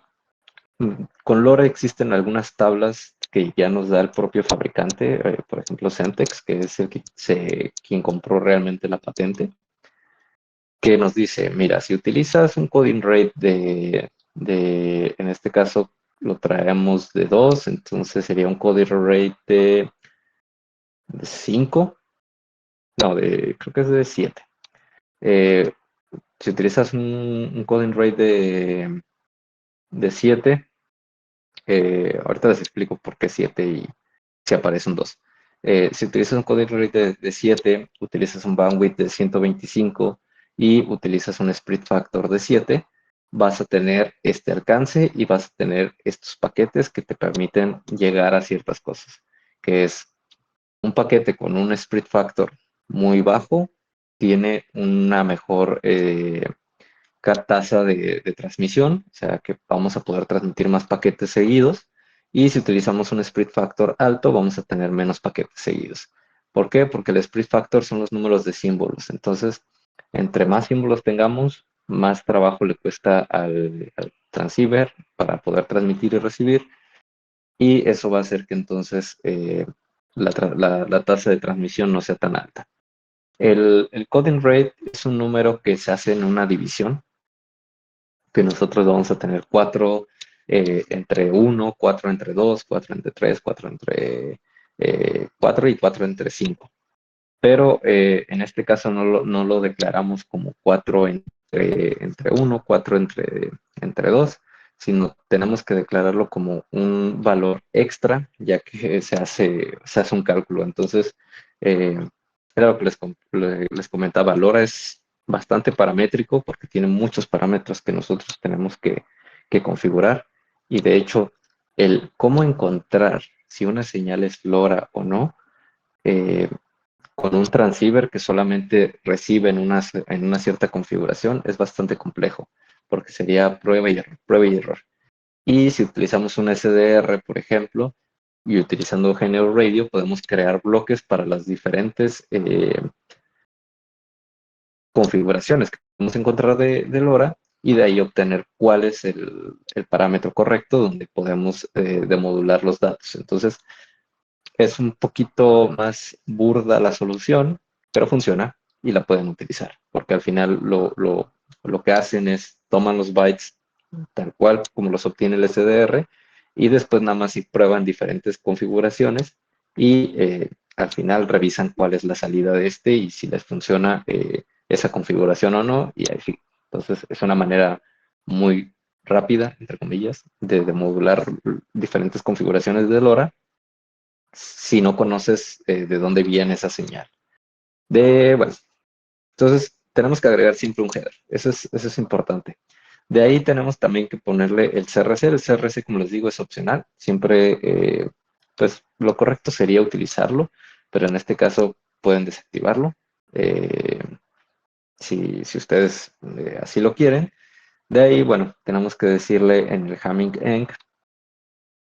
con LoRa existen algunas tablas que ya nos da el propio fabricante, por ejemplo Centex, que es quien compró realmente la patente, que nos dice, mira, si utilizas un coding rate en este caso lo traemos de 2, entonces sería un coding rate de 5, no, creo que es de 7. Si utilizas un coding rate de 7, ahorita les explico por qué 7 y si aparece un 2. Si utilizas un coding rate de 7, utilizas un bandwidth de 125 y utilizas un split factor de 7, vas a tener este alcance y vas a tener estos paquetes que te permiten llegar a ciertas cosas, que es un paquete con un split factor muy bajo, tiene una mejor tasa de transmisión, o sea que vamos a poder transmitir más paquetes seguidos. Y si utilizamos un split factor alto, vamos a tener menos paquetes seguidos. ¿Por qué? Porque el split factor son los números de símbolos. Entonces, entre más símbolos tengamos, más trabajo le cuesta al transceiver para poder transmitir y recibir. Y eso va a hacer que entonces la tasa de transmisión no sea tan alta. El coding rate es un número que se hace en una división, que nosotros vamos a tener 4 entre 1, 4 entre 2, 4 entre 3, 4 entre 4 y 4 entre 5. Pero en este caso no lo declaramos como 4 entre 1, 4 entre 2, sino tenemos que declararlo como un valor extra, ya que se hace un cálculo. Entonces, eh, era lo que les comentaba, LoRa es bastante paramétrico porque tiene muchos parámetros que nosotros tenemos que configurar. Y de hecho, el cómo encontrar si una señal es LoRa o no, eh, con un transceiver que solamente recibe en una cierta configuración es bastante complejo, porque sería prueba y error, prueba y error. Y si utilizamos un SDR, por ejemplo, y utilizando GNU Radio, podemos crear bloques para las diferentes configuraciones que podemos encontrar de LoRa y de ahí obtener cuál es el parámetro correcto donde podemos demodular los datos. Entonces, es un poquito más burda la solución, pero funciona y la pueden utilizar, porque al final lo que hacen es toman los bytes tal cual como los obtiene el SDR y después nada más y prueban diferentes configuraciones y al final revisan cuál es la salida de este y si les funciona esa configuración o no y ahí sí. Entonces es una manera muy rápida, entre comillas, de modular diferentes configuraciones de LoRa si no conoces de dónde viene esa señal. Bueno, entonces tenemos que agregar siempre un header. Eso es importante. De ahí tenemos también que ponerle el CRC. El CRC, como les digo, es opcional. Siempre, pues lo correcto sería utilizarlo, pero en este caso pueden desactivarlo eh, si ustedes así lo quieren. De ahí, bueno, tenemos que decirle en el Hamming Enc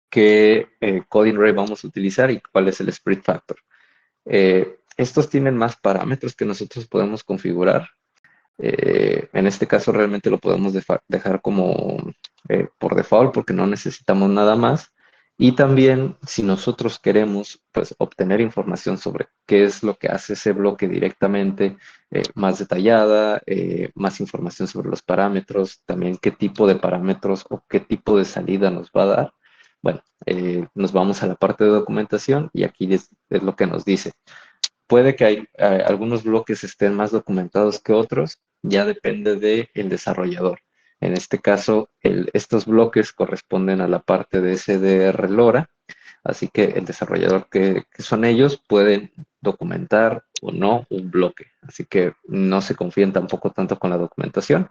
qué coding rate vamos a utilizar y cuál es el split factor. Estos tienen más parámetros que nosotros podemos configurar. En este caso realmente lo podemos dejar como por default porque no necesitamos nada más. Y también, si nosotros queremos, pues, obtener información sobre qué es lo que hace ese bloque directamente, más detallada, más información sobre los parámetros, también qué tipo de parámetros o qué tipo de salida nos va a dar. Bueno, nos vamos a la parte de documentación y aquí es lo que nos dice. Puede que algunos bloques estén más documentados que otros, ya depende del desarrollador. En este caso, estos bloques corresponden a la parte de SDR LoRa, así que el desarrollador que son ellos pueden documentar o no un bloque. Así que no se confíen tampoco tanto con la documentación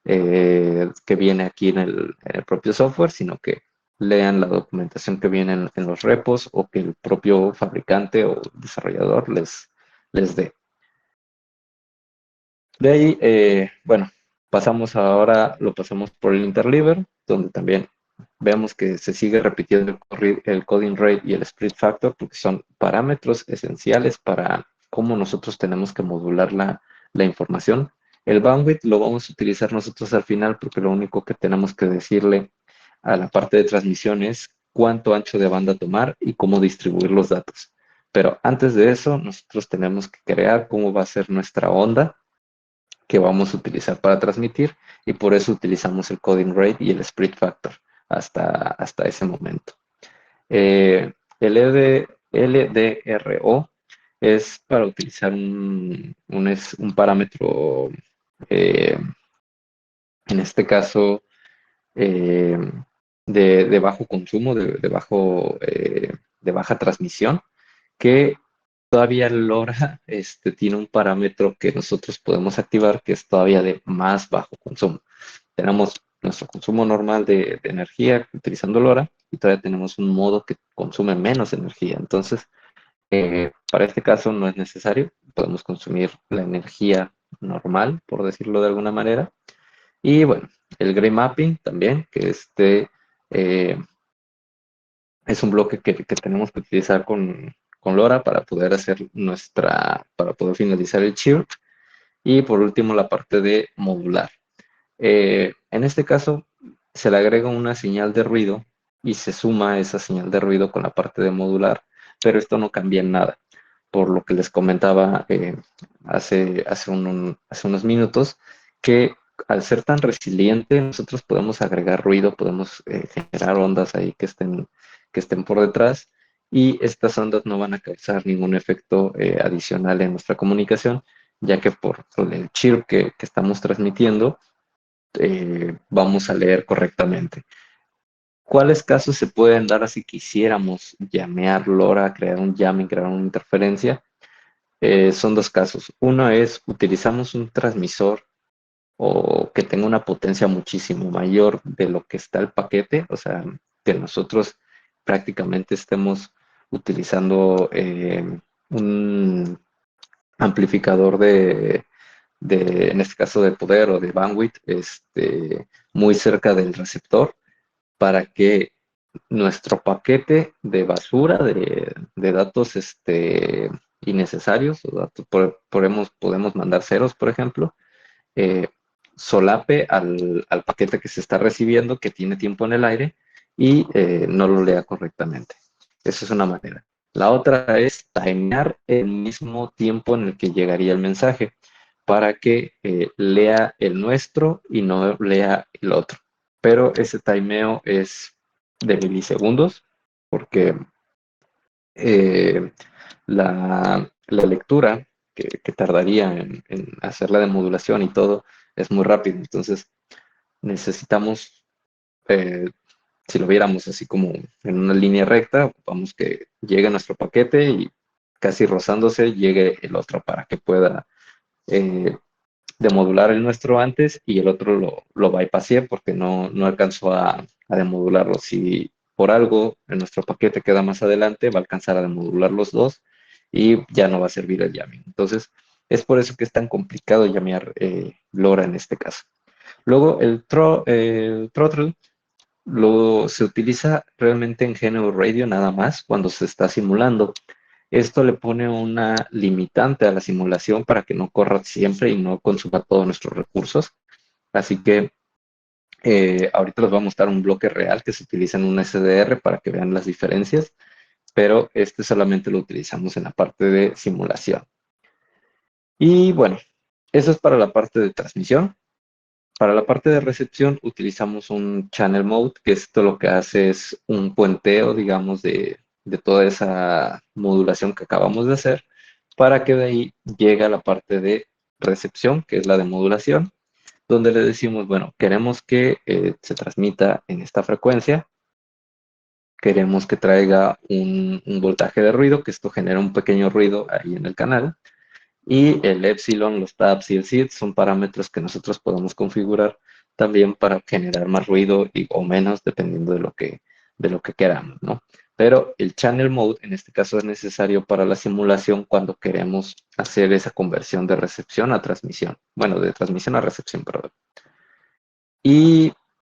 que viene aquí en el propio software, sino que lean la documentación que viene en los repos o que el propio fabricante o desarrollador les dé. De ahí, bueno, lo pasamos por el interleaver, donde también vemos que se sigue repitiendo el coding rate y el split factor, porque son parámetros esenciales para cómo nosotros tenemos que modular la información. El bandwidth lo vamos a utilizar nosotros al final, porque lo único que tenemos que decirle a la parte de transmisión es cuánto ancho de banda tomar y cómo distribuir los datos. Pero antes de eso, nosotros tenemos que crear cómo va a ser nuestra onda que vamos a utilizar para transmitir y por eso utilizamos el coding rate y el split factor hasta ese momento. El LDRO es para utilizar un parámetro, eh, en este caso, eh, de bajo consumo, de baja transmisión, que todavía el LoRa tiene un parámetro que nosotros podemos activar que es todavía de más bajo consumo. Tenemos nuestro consumo normal de energía utilizando LoRa y todavía tenemos un modo que consume menos energía. Entonces, para este caso no es necesario. Podemos consumir la energía normal, por decirlo de alguna manera. Y bueno, el gray mapping también, que eh, es un bloque que tenemos que utilizar con LoRa para poder para poder finalizar el chirp. Y por último, la parte de modular. En este caso, se le agrega una señal de ruido y se suma esa señal de ruido con la parte de modular, pero esto no cambia en nada. Por lo que les comentaba hace unos minutos, que al ser tan resiliente, nosotros podemos agregar ruido, podemos generar ondas ahí que estén por detrás y estas ondas no van a causar ningún efecto adicional en nuestra comunicación, ya que por el chirp que estamos transmitiendo, vamos a leer correctamente. ¿Cuáles casos se pueden dar si quisiéramos llamear LoRa, crear un jamming, crear una interferencia? Son dos casos. Uno es utilizamos un transmisor o que tenga una potencia muchísimo mayor de lo que está el paquete, o sea, que nosotros prácticamente estemos utilizando un amplificador en este caso de poder o de bandwidth, muy cerca del receptor para que nuestro paquete de basura de datos innecesarios, o datos, podemos mandar ceros, por ejemplo, eh, solape al paquete que se está recibiendo, que tiene tiempo en el aire, y no lo lea correctamente. Esa es una manera. La otra es timear el mismo tiempo en el que llegaría el mensaje para que lea el nuestro y no lea el otro. Pero ese timeo es de milisegundos porque eh, la lectura que tardaría en hacer la demodulación y todo es muy rápido. Entonces necesitamos, eh, si lo viéramos así como en una línea recta, vamos que llegue nuestro paquete y casi rozándose llegue el otro para que pueda eh, demodular el nuestro antes y el otro lo bypassé porque no alcanzó a demodularlo. Si por algo en nuestro paquete queda más adelante, va a alcanzar a demodular los dos y ya no va a servir el jamming. Entonces, es por eso que es tan complicado llamear LoRa en este caso. Luego, el throttle se utiliza realmente en GNU Radio nada más cuando se está simulando. Esto le pone una limitante a la simulación para que no corra siempre y no consuma todos nuestros recursos. Así que Ahorita les voy a mostrar un bloque real que se utiliza en un SDR para que vean las diferencias, pero este solamente lo utilizamos en la parte de simulación. Y bueno, eso es para la parte de transmisión. Para la parte de recepción utilizamos un channel mode, que esto lo que hace es un puenteo, digamos, de toda esa modulación que acabamos de hacer, para que de ahí llegue a la parte de recepción, que es la de modulación, donde le decimos, bueno, queremos que se transmita en esta frecuencia, queremos que traiga un voltaje de ruido, que esto genera un pequeño ruido ahí en el canal, y el epsilon, los tabs y el seed son parámetros que nosotros podemos configurar también para generar más ruido o menos, dependiendo de lo que queramos, ¿no? Pero el channel mode en este caso es necesario para la simulación cuando queremos hacer esa conversión de recepción a transmisión. Bueno, de transmisión a recepción, perdón. Y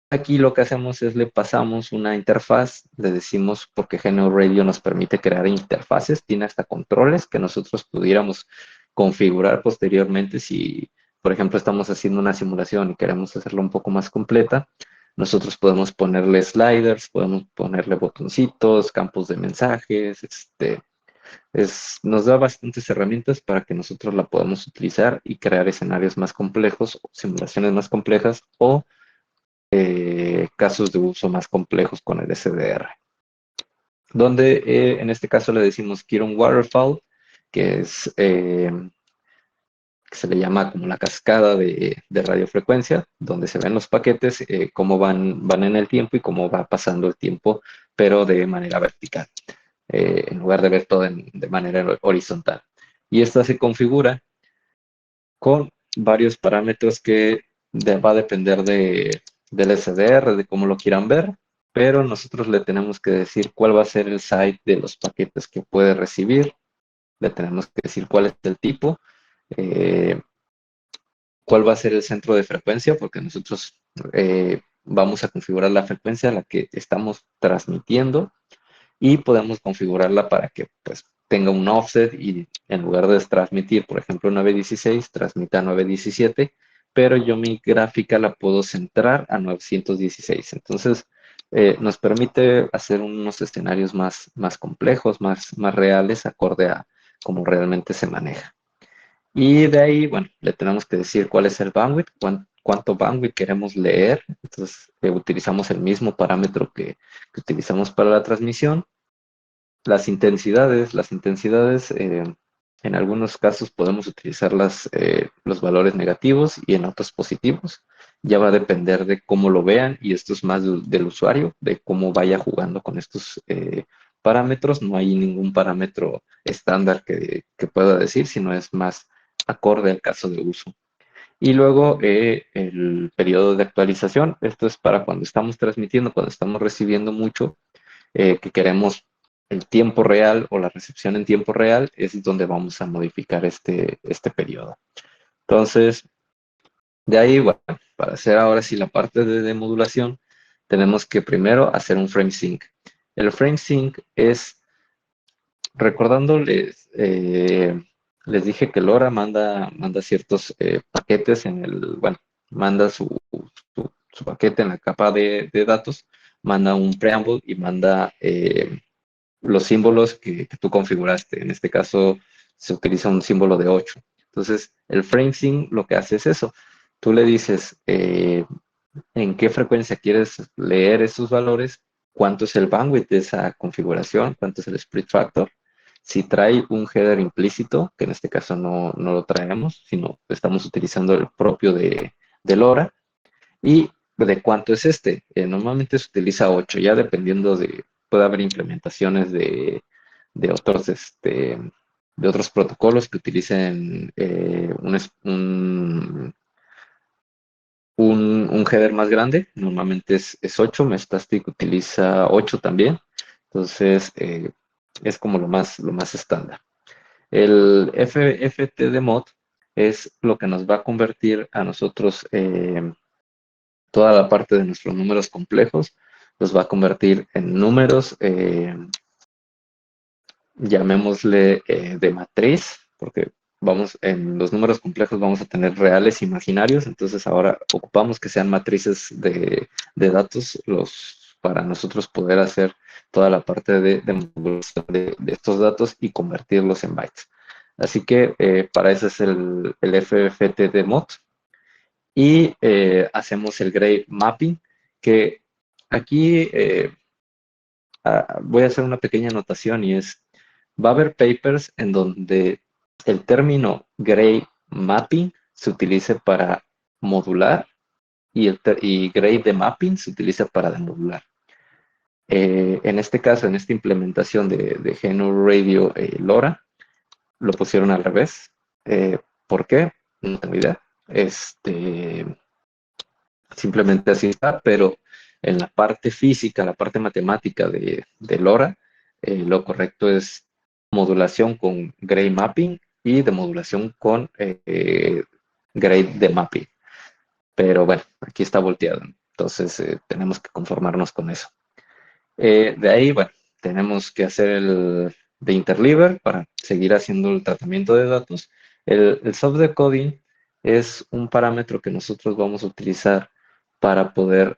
aquí lo que hacemos es le pasamos una interfaz, le decimos, porque GNU Radio nos permite crear interfaces, tiene hasta controles que nosotros pudiéramos configurar posteriormente si, por ejemplo, estamos haciendo una simulación y queremos hacerla un poco más completa. Nosotros podemos ponerle sliders, podemos ponerle botoncitos, campos de mensajes, nos da bastantes herramientas para que nosotros la podamos utilizar y crear escenarios más complejos, simulaciones más complejas o casos de uso más complejos con el SDR, donde en este caso le decimos quiero un waterfall, que es que se le llama como la cascada de radiofrecuencia, donde se ven los paquetes, cómo van en el tiempo y cómo va pasando el tiempo, pero de manera vertical, en lugar de ver todo de manera horizontal. Y esta se configura con varios parámetros que va a depender del SDR, de cómo lo quieran ver, pero nosotros le tenemos que decir cuál va a ser el site de los paquetes que puede recibir, le tenemos que decir cuál es el tipo, eh, cuál va a ser el centro de frecuencia, porque nosotros vamos a configurar la frecuencia a la que estamos transmitiendo y podemos configurarla para que pues tenga un offset y en lugar de transmitir, por ejemplo, 916, transmita 917, pero yo mi gráfica la puedo centrar a 916. Entonces, nos permite hacer unos escenarios más complejos, más reales, acorde a cómo realmente se maneja. Y de ahí, bueno, le tenemos que decir cuál es el bandwidth, cuánto bandwidth queremos leer. Entonces, utilizamos el mismo parámetro que utilizamos para la transmisión. Las intensidades en algunos casos podemos utilizar los valores negativos y en otros positivos. Ya va a depender de cómo lo vean y esto es más del usuario, de cómo vaya jugando con estos parámetros. No hay ningún parámetro estándar que pueda decir, sino es más acorde al caso de uso. Y luego el periodo de actualización. Esto es para cuando estamos transmitiendo, cuando estamos recibiendo mucho que queremos el tiempo real o la recepción en tiempo real, es donde vamos a modificar este periodo. Entonces, de ahí, bueno, para hacer ahora sí la parte de modulación, tenemos que primero hacer un frame sync. El frame sync es, recordándoles, les dije que LoRa manda ciertos paquetes bueno, manda su paquete en la capa de datos, manda un preamble y manda los símbolos que tú configuraste. En este caso se utiliza un símbolo de 8. Entonces, el FrameSync lo que hace es eso. Tú le dices en qué frecuencia quieres leer esos valores, cuánto es el bandwidth de esa configuración, cuánto es el split factor. Si trae un header implícito, que en este caso no lo traemos, sino estamos utilizando el propio de LoRa, y de cuánto es este. Normalmente se utiliza 8, ya dependiendo puede haber implementaciones de otros, de otros protocolos que utilicen un header más grande. Normalmente es 8, Metastatic utiliza 8 también. Entonces, es como lo más estándar. El FT de mod es lo que nos va a convertir a nosotros toda la parte de nuestros números complejos, los va a convertir en números, llamémosle de matriz, porque en los números complejos vamos a tener reales e imaginarios, entonces ahora ocupamos que sean matrices de datos para nosotros poder hacer toda la parte de modulación de estos datos y convertirlos en bytes. Así que para eso es el FFT-mod y hacemos el grade mapping, que aquí voy a hacer una pequeña anotación y va a haber papers en donde el término grade mapping se utilice para modular y grade de mapping se utiliza para demodular. En este caso, en esta implementación de GNU Radio LoRa, lo pusieron al revés. ¿Por qué? No tengo idea. Simplemente así está, pero en la parte física, la parte matemática de LoRa, lo correcto es modulación con gray mapping y demodulación con grade de mapping. Pero bueno, aquí está volteado, entonces tenemos que conformarnos con eso. De ahí, bueno, tenemos que hacer el de interleaver para seguir haciendo el tratamiento de datos. El soft decoding es un parámetro que nosotros vamos a utilizar para poder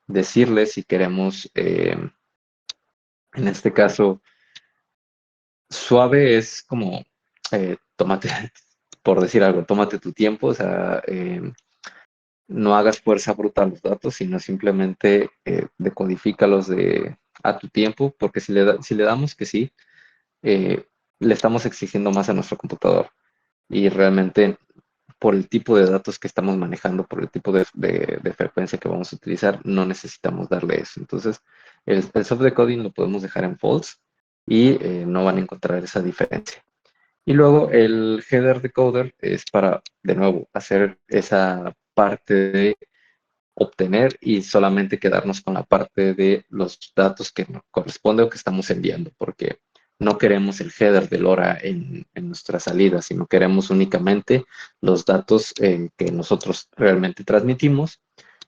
decirle si queremos, en este caso, suave es como, tómate, por decir algo, tómate tu tiempo, o sea, no hagas fuerza bruta a los datos, sino simplemente decodifícalos a tu tiempo, porque si le damos que sí, le estamos exigiendo más a nuestro computador. Y realmente, por el tipo de datos que estamos manejando, por el tipo de frecuencia que vamos a utilizar, no necesitamos darle eso. Entonces, el soft decoding lo podemos dejar en false y no van a encontrar esa diferencia. Y luego el header decoder es para, de nuevo, hacer esa parte de obtener y solamente quedarnos con la parte de los datos que nos corresponde o que estamos enviando, porque no queremos el header de LoRa en nuestra salida, sino queremos únicamente los datos que nosotros realmente transmitimos.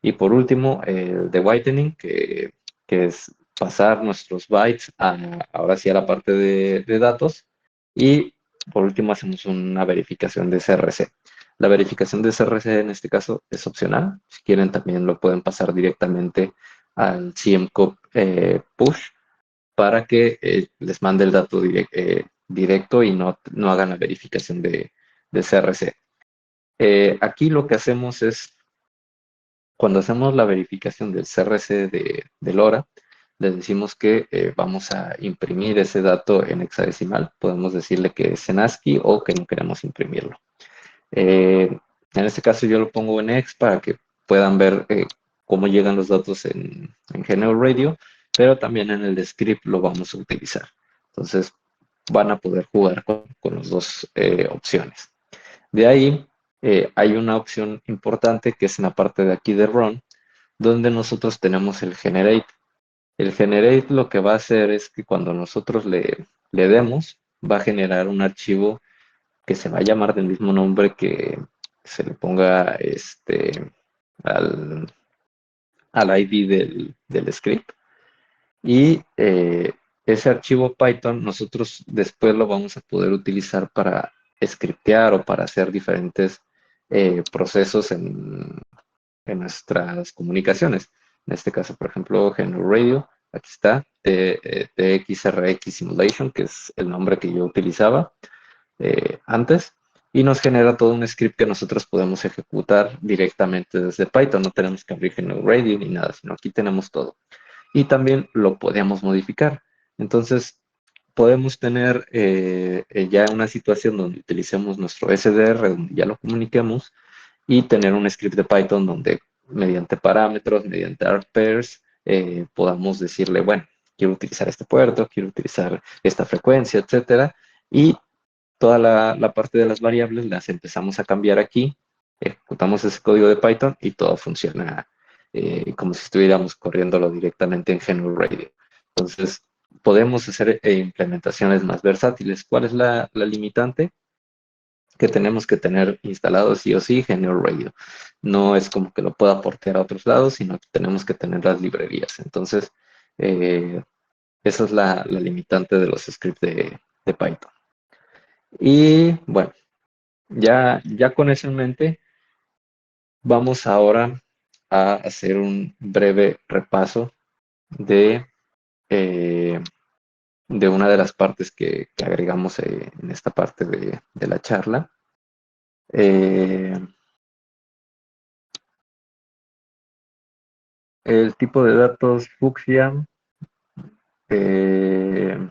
Y por último, el de whitening, que es pasar nuestros bytes ahora sí a la parte de datos. Y por último, hacemos una verificación de CRC. La verificación de CRC en este caso es opcional. Si quieren también lo pueden pasar directamente al CMCOP push para que les mande el dato directo y no hagan la verificación de CRC. Aquí lo que hacemos es, cuando hacemos la verificación del CRC de LoRa, les decimos que vamos a imprimir ese dato en hexadecimal. Podemos decirle que es en ASCII o que no queremos imprimirlo. En este caso yo lo pongo en X para que puedan ver cómo llegan los datos en GNU Radio, pero también en el script lo vamos a utilizar. Entonces van a poder jugar con las dos opciones. De ahí hay una opción importante que es en la parte de aquí de Run, donde nosotros tenemos el Generate. El Generate lo que va a hacer es que cuando nosotros le demos, va a generar un archivo que se va a llamar del mismo nombre que se le ponga al, al ID del script. Y ese archivo Python nosotros después lo vamos a poder utilizar para scriptear o para hacer diferentes procesos en nuestras comunicaciones. En este caso, por ejemplo, GNU Radio, aquí está, TXRX Simulation, que es el nombre que yo utilizaba antes, y nos genera todo un script que nosotros podemos ejecutar directamente desde Python. No tenemos que abrir GNU Radio ni nada, sino aquí tenemos todo. Y también lo podemos modificar. Entonces, podemos tener ya una situación donde utilicemos nuestro SDR, donde ya lo comuniquemos, y tener un script de Python donde mediante parámetros, mediante argpairs, podamos decirle, bueno, quiero utilizar este puerto, quiero utilizar esta frecuencia, etcétera, y toda la parte de las variables las empezamos a cambiar aquí, ejecutamos ese código de Python y todo funciona como si estuviéramos corriéndolo directamente en GNU Radio. Entonces, podemos hacer implementaciones más versátiles. ¿Cuál es la limitante? Que tenemos que tener instalado sí o sí GNU Radio. No es como que lo pueda portear a otros lados, sino que tenemos que tener las librerías. Entonces, esa es la limitante de los scripts de Python. Y bueno, ya con eso en mente, vamos ahora a hacer un breve repaso de, eh, de una de las partes que agregamos en esta parte de la charla. Eh, el tipo de datos fucsia, eh,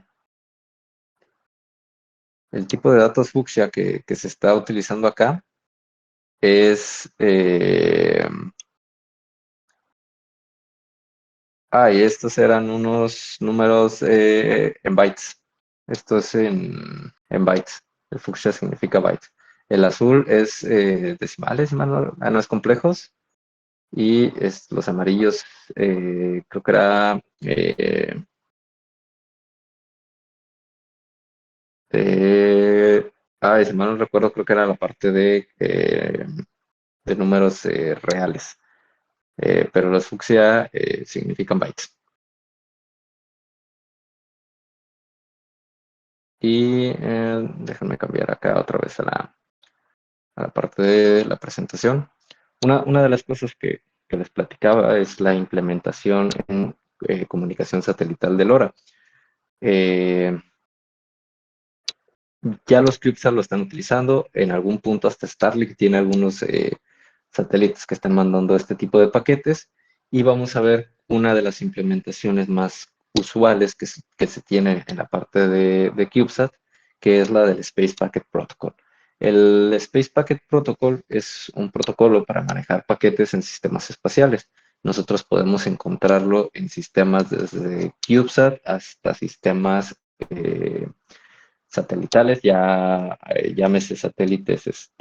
el tipo de datos fucsia que se está utilizando acá es, y estos eran unos números en bytes. Esto es en bytes. El fucsia significa bytes. El azul es decimales, no es complejos. Y los amarillos, creo que era eh, si mal no recuerdo, creo que era la parte de números reales. Pero los fucsia significan bytes. Y déjenme cambiar acá otra vez a la parte de la presentación. Una de las cosas que les platicaba es la implementación en comunicación satelital de LoRa. Eh, ya los CubeSat lo están utilizando, en algún punto hasta Starlink tiene algunos satélites que están mandando este tipo de paquetes y vamos a ver una de las implementaciones más usuales que se tiene en la parte de CubeSat, que es la del Space Packet Protocol. El Space Packet Protocol es un protocolo para manejar paquetes en sistemas espaciales. Nosotros podemos encontrarlo en sistemas desde CubeSat hasta sistemas satelitales, llámese satélites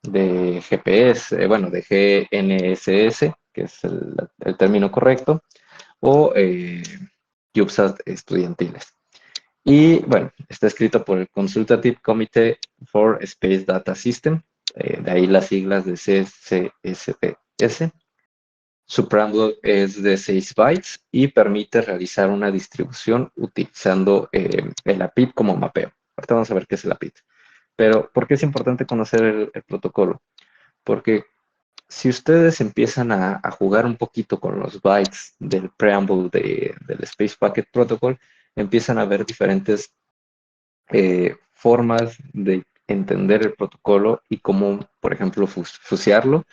de GPS, bueno, de GNSS, que es el término correcto, o CubeSat estudiantiles. Y bueno, está escrito por el Consultative Committee for Space Data System, de ahí las siglas de CCSPS. Su preámbulo es de 6 bytes y permite realizar una distribución utilizando el APIT como mapeo. Ahorita vamos a ver qué es el APIT. Pero, ¿por qué es importante conocer el protocolo? Porque si ustedes empiezan a jugar un poquito con los bytes del preámbulo del Space Packet Protocol, empiezan a ver diferentes formas de entender el protocolo y cómo, por ejemplo, fusearlo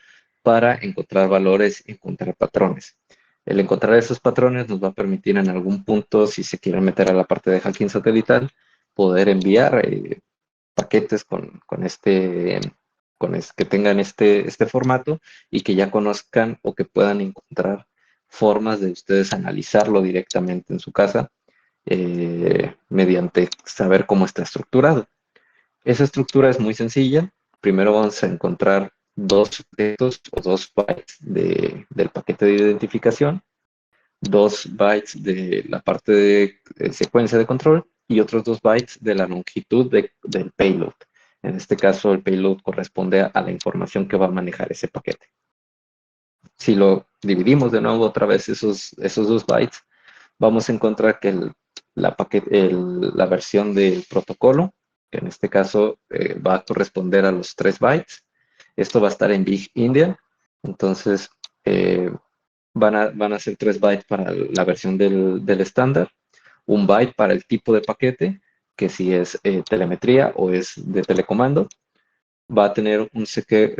para encontrar valores, encontrar patrones. El encontrar esos patrones nos va a permitir en algún punto, si se quieren meter a la parte de hacking satelital, poder enviar paquetes que tengan este formato y que ya conozcan o que puedan encontrar formas de ustedes analizarlo directamente en su casa mediante saber cómo está estructurado. Esa estructura es muy sencilla. Primero vamos a encontrar dos objetos o 2 bytes del paquete de identificación, 2 bytes de la parte de secuencia de control y otros 2 bytes de la longitud del payload. En este caso, el payload corresponde a la información que va a manejar ese paquete. Si lo dividimos de nuevo otra vez esos 2 bytes, vamos a encontrar que la versión del protocolo, que en este caso va a corresponder a los 3 bytes. Esto va a estar en Big India. Entonces, eh, van a ser 3 bytes para la versión del estándar, 1 byte para el tipo de paquete, que si es telemetría o es de telecomando. Va a tener un sequence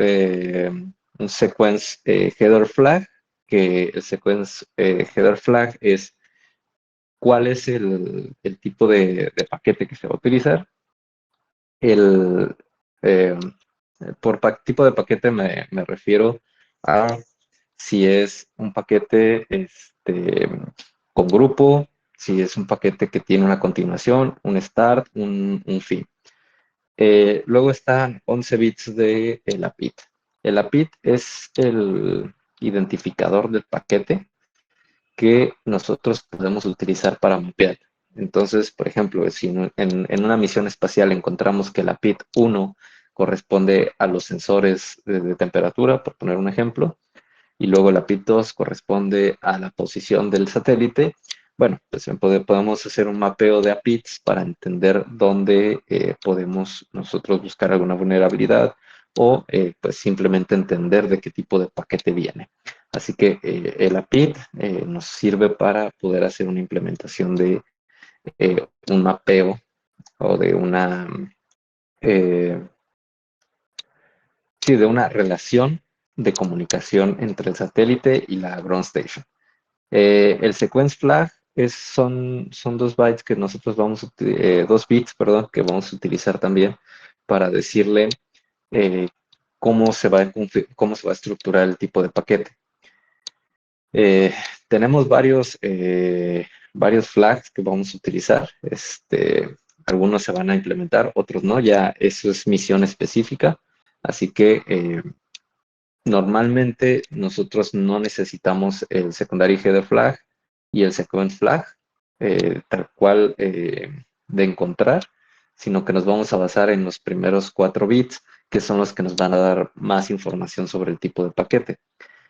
header flag, que el sequence header flag es cuál es el tipo de paquete que se va a utilizar. El, eh, tipo de paquete me refiero a si es un paquete con grupo, si es un paquete que tiene una continuación, un start, un fin. Luego están 11 bits de el APIT. El APIT es el identificador del paquete que nosotros podemos utilizar para mapear. Entonces, por ejemplo, si en una misión espacial encontramos que la PIT 1 corresponde a los sensores de temperatura, por poner un ejemplo, y luego la PIT 2 corresponde a la posición del satélite, bueno, pues podemos hacer un mapeo de APIs para entender dónde podemos nosotros buscar alguna vulnerabilidad o pues simplemente entender de qué tipo de paquete viene. Así que el API nos sirve para poder hacer una implementación de un mapeo o de eh, sí, de una relación de comunicación entre el satélite y la ground station. El sequence flag son 2 bytes que nosotros 2 bits, perdón, que vamos a utilizar también para decirle eh, cómo se va a estructurar el tipo de paquete. Eh, tenemos varios flags que vamos a utilizar. Algunos se van a implementar, otros no. Ya eso es misión específica. Así que normalmente nosotros no necesitamos el secondary header flag y el sequence flag tal cual de encontrar, sino que nos vamos a basar en los primeros 4 bits, que son los que nos van a dar más información sobre el tipo de paquete.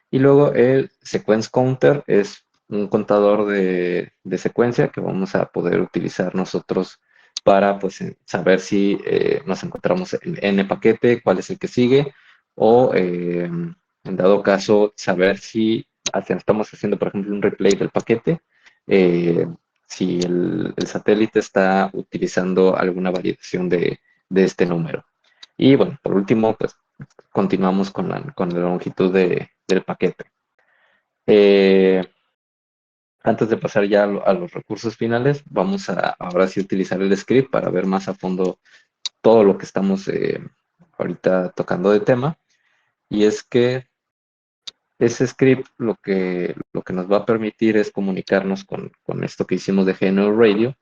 Y luego el sequence counter es un contador de secuencia que vamos a poder utilizar nosotros para pues, saber si nos encontramos el n paquete, cuál es el que sigue, o en dado caso saber si estamos haciendo, por ejemplo, un replay del paquete, eh, si el satélite está utilizando alguna validación de este número. Y bueno, por último, pues continuamos con la longitud del paquete. Eh, Antes de pasar ya a los recursos finales, vamos a ahora sí utilizar el script para ver más a fondo todo lo que estamos ahorita tocando de tema. Y es que ese script lo que nos va a permitir es comunicarnos con esto que hicimos de GNU Radio.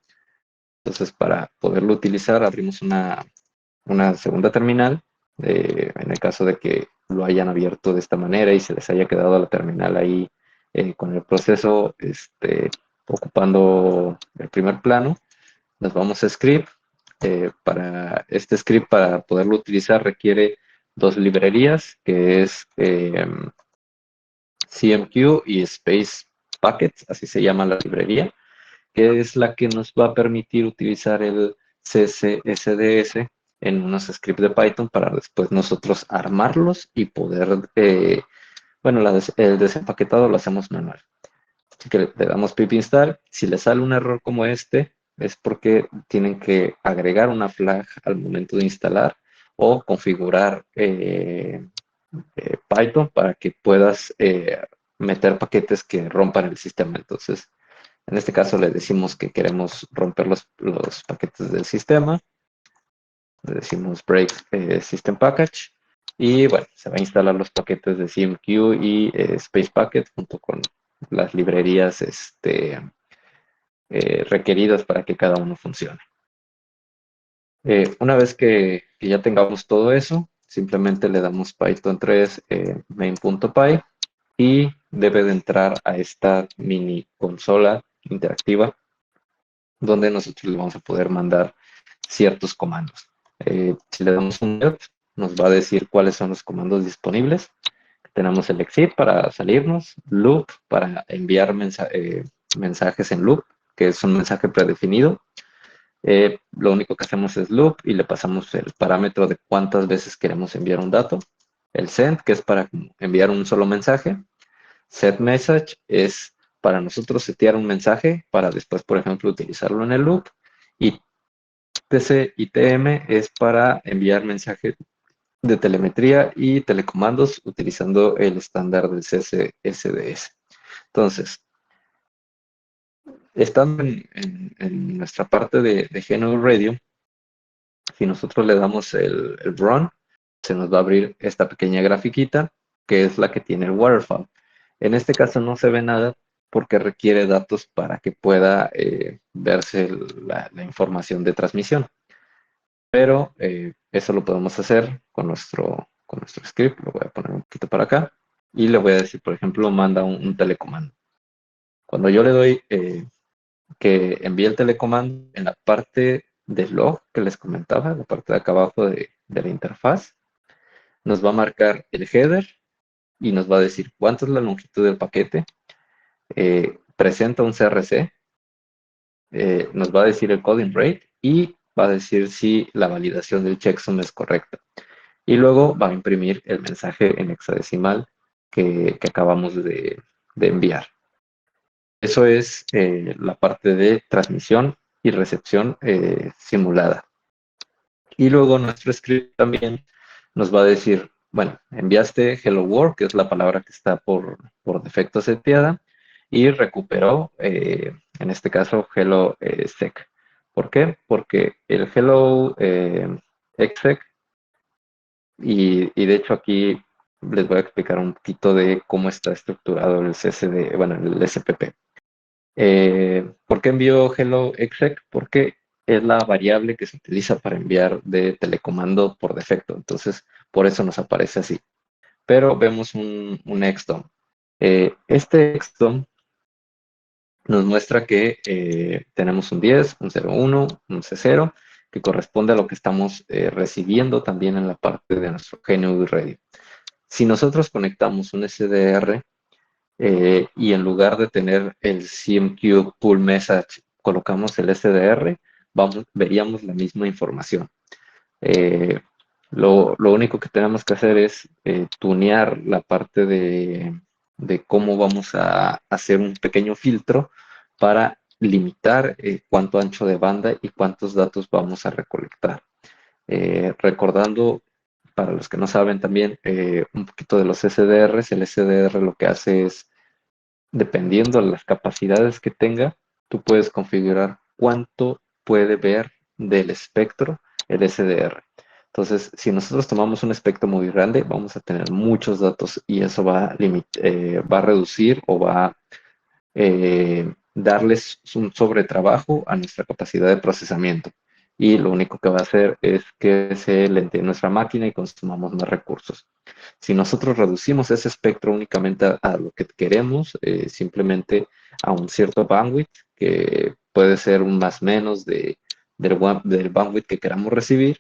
Entonces, para poderlo utilizar, abrimos una segunda terminal. En el caso de que lo hayan abierto de esta manera y se les haya quedado la terminal ahí con el proceso ocupando el primer plano, nos vamos a script. Para este script, para poderlo utilizar, requiere 2 librerías, que es CMQ y Space Packets, así se llama la librería, que es la que nos va a permitir utilizar el CSSDS en unos scripts de Python para después nosotros armarlos y poder, bueno, el desempaquetado lo hacemos manual. Así que le damos pip install. Si le sale un error como este, es porque tienen que agregar una flag al momento de instalar o configurar Python para que puedas meter paquetes que rompan el sistema. Entonces, en este caso le decimos que queremos romper los paquetes del sistema. Le decimos break system package. Y bueno, se va a instalar los paquetes de CMQ y Space Packet junto con las librerías requeridas para que cada uno funcione. Una vez que ya tengamos todo eso, simplemente le damos Python 3 main.py y debe de entrar a esta mini consola interactiva donde nosotros le vamos a poder mandar ciertos comandos. Si le damos un alert, nos va a decir cuáles son los comandos disponibles. Tenemos el exit para salirnos, loop para enviar mensajes en loop, que es un mensaje predefinido. Lo único que hacemos es loop y le pasamos el parámetro de cuántas veces queremos enviar un dato. El send, que es para enviar un solo mensaje. Set message es para nosotros setear un mensaje para después, por ejemplo, utilizarlo en el loop. Y TC y TM es para enviar mensajes de telemetría y telecomandos utilizando el estándar del CSSDS. Entonces, estando en nuestra parte de GNU Radio, si nosotros le damos el run, se nos va a abrir esta pequeña grafiquita que es la que tiene el waterfall. En este caso no se ve nada porque requiere datos para que pueda verse la información de transmisión. Pero eso lo podemos hacer con nuestro script. Lo voy a poner un poquito para acá y le voy a decir, por ejemplo, manda un telecomando. Cuando yo le doy que envíe el telecomando en la parte del log que les comentaba, la parte de acá abajo de la interfaz, nos va a marcar el header y nos va a decir cuánto es la longitud del paquete, presenta un CRC nos va a decir el coding rate y va a decir si la validación del checksum es correcta. Y luego va a imprimir el mensaje en hexadecimal que acabamos de enviar. Eso es la parte de transmisión y recepción simulada. Y luego nuestro script también nos va a decir, bueno, enviaste hello world, que es la palabra que está por defecto seteada, y recuperó, en este caso, hello sec. ¿Por qué? Porque el hello exec, y de hecho aquí les voy a explicar un poquito de cómo está estructurado el CSD, bueno, el SPP. ¿Por qué envío hello exec? Porque es la variable que se utiliza para enviar de telecomando por defecto. Entonces, por eso nos aparece así. Pero vemos un exdom. Este exdom nos muestra que tenemos un 10, un 01, un C0, que corresponde a lo que estamos recibiendo también en la parte de nuestro GNU Ready. Si nosotros conectamos un SDR, y en lugar de tener el CMQ Pull Message, colocamos el SDR, veríamos la misma información. Lo único que tenemos que hacer es tunear la parte de cómo vamos a hacer un pequeño filtro para limitar cuánto ancho de banda y cuántos datos vamos a recolectar. Recordando, para los que no saben también, un poquito de los SDRs, el SDR lo que hace es, dependiendo de las capacidades que tenga, tú puedes configurar cuánto puede ver del espectro el SDR. Entonces, si nosotros tomamos un espectro muy grande, vamos a tener muchos datos y eso va a reducir o va a darles un sobretrabajo a nuestra capacidad de procesamiento. Y lo único que va a hacer es que se lentee nuestra máquina y consumamos más recursos. Si nosotros reducimos ese espectro únicamente a lo que queremos, simplemente a un cierto bandwidth, que puede ser un más menos del bandwidth que queramos recibir,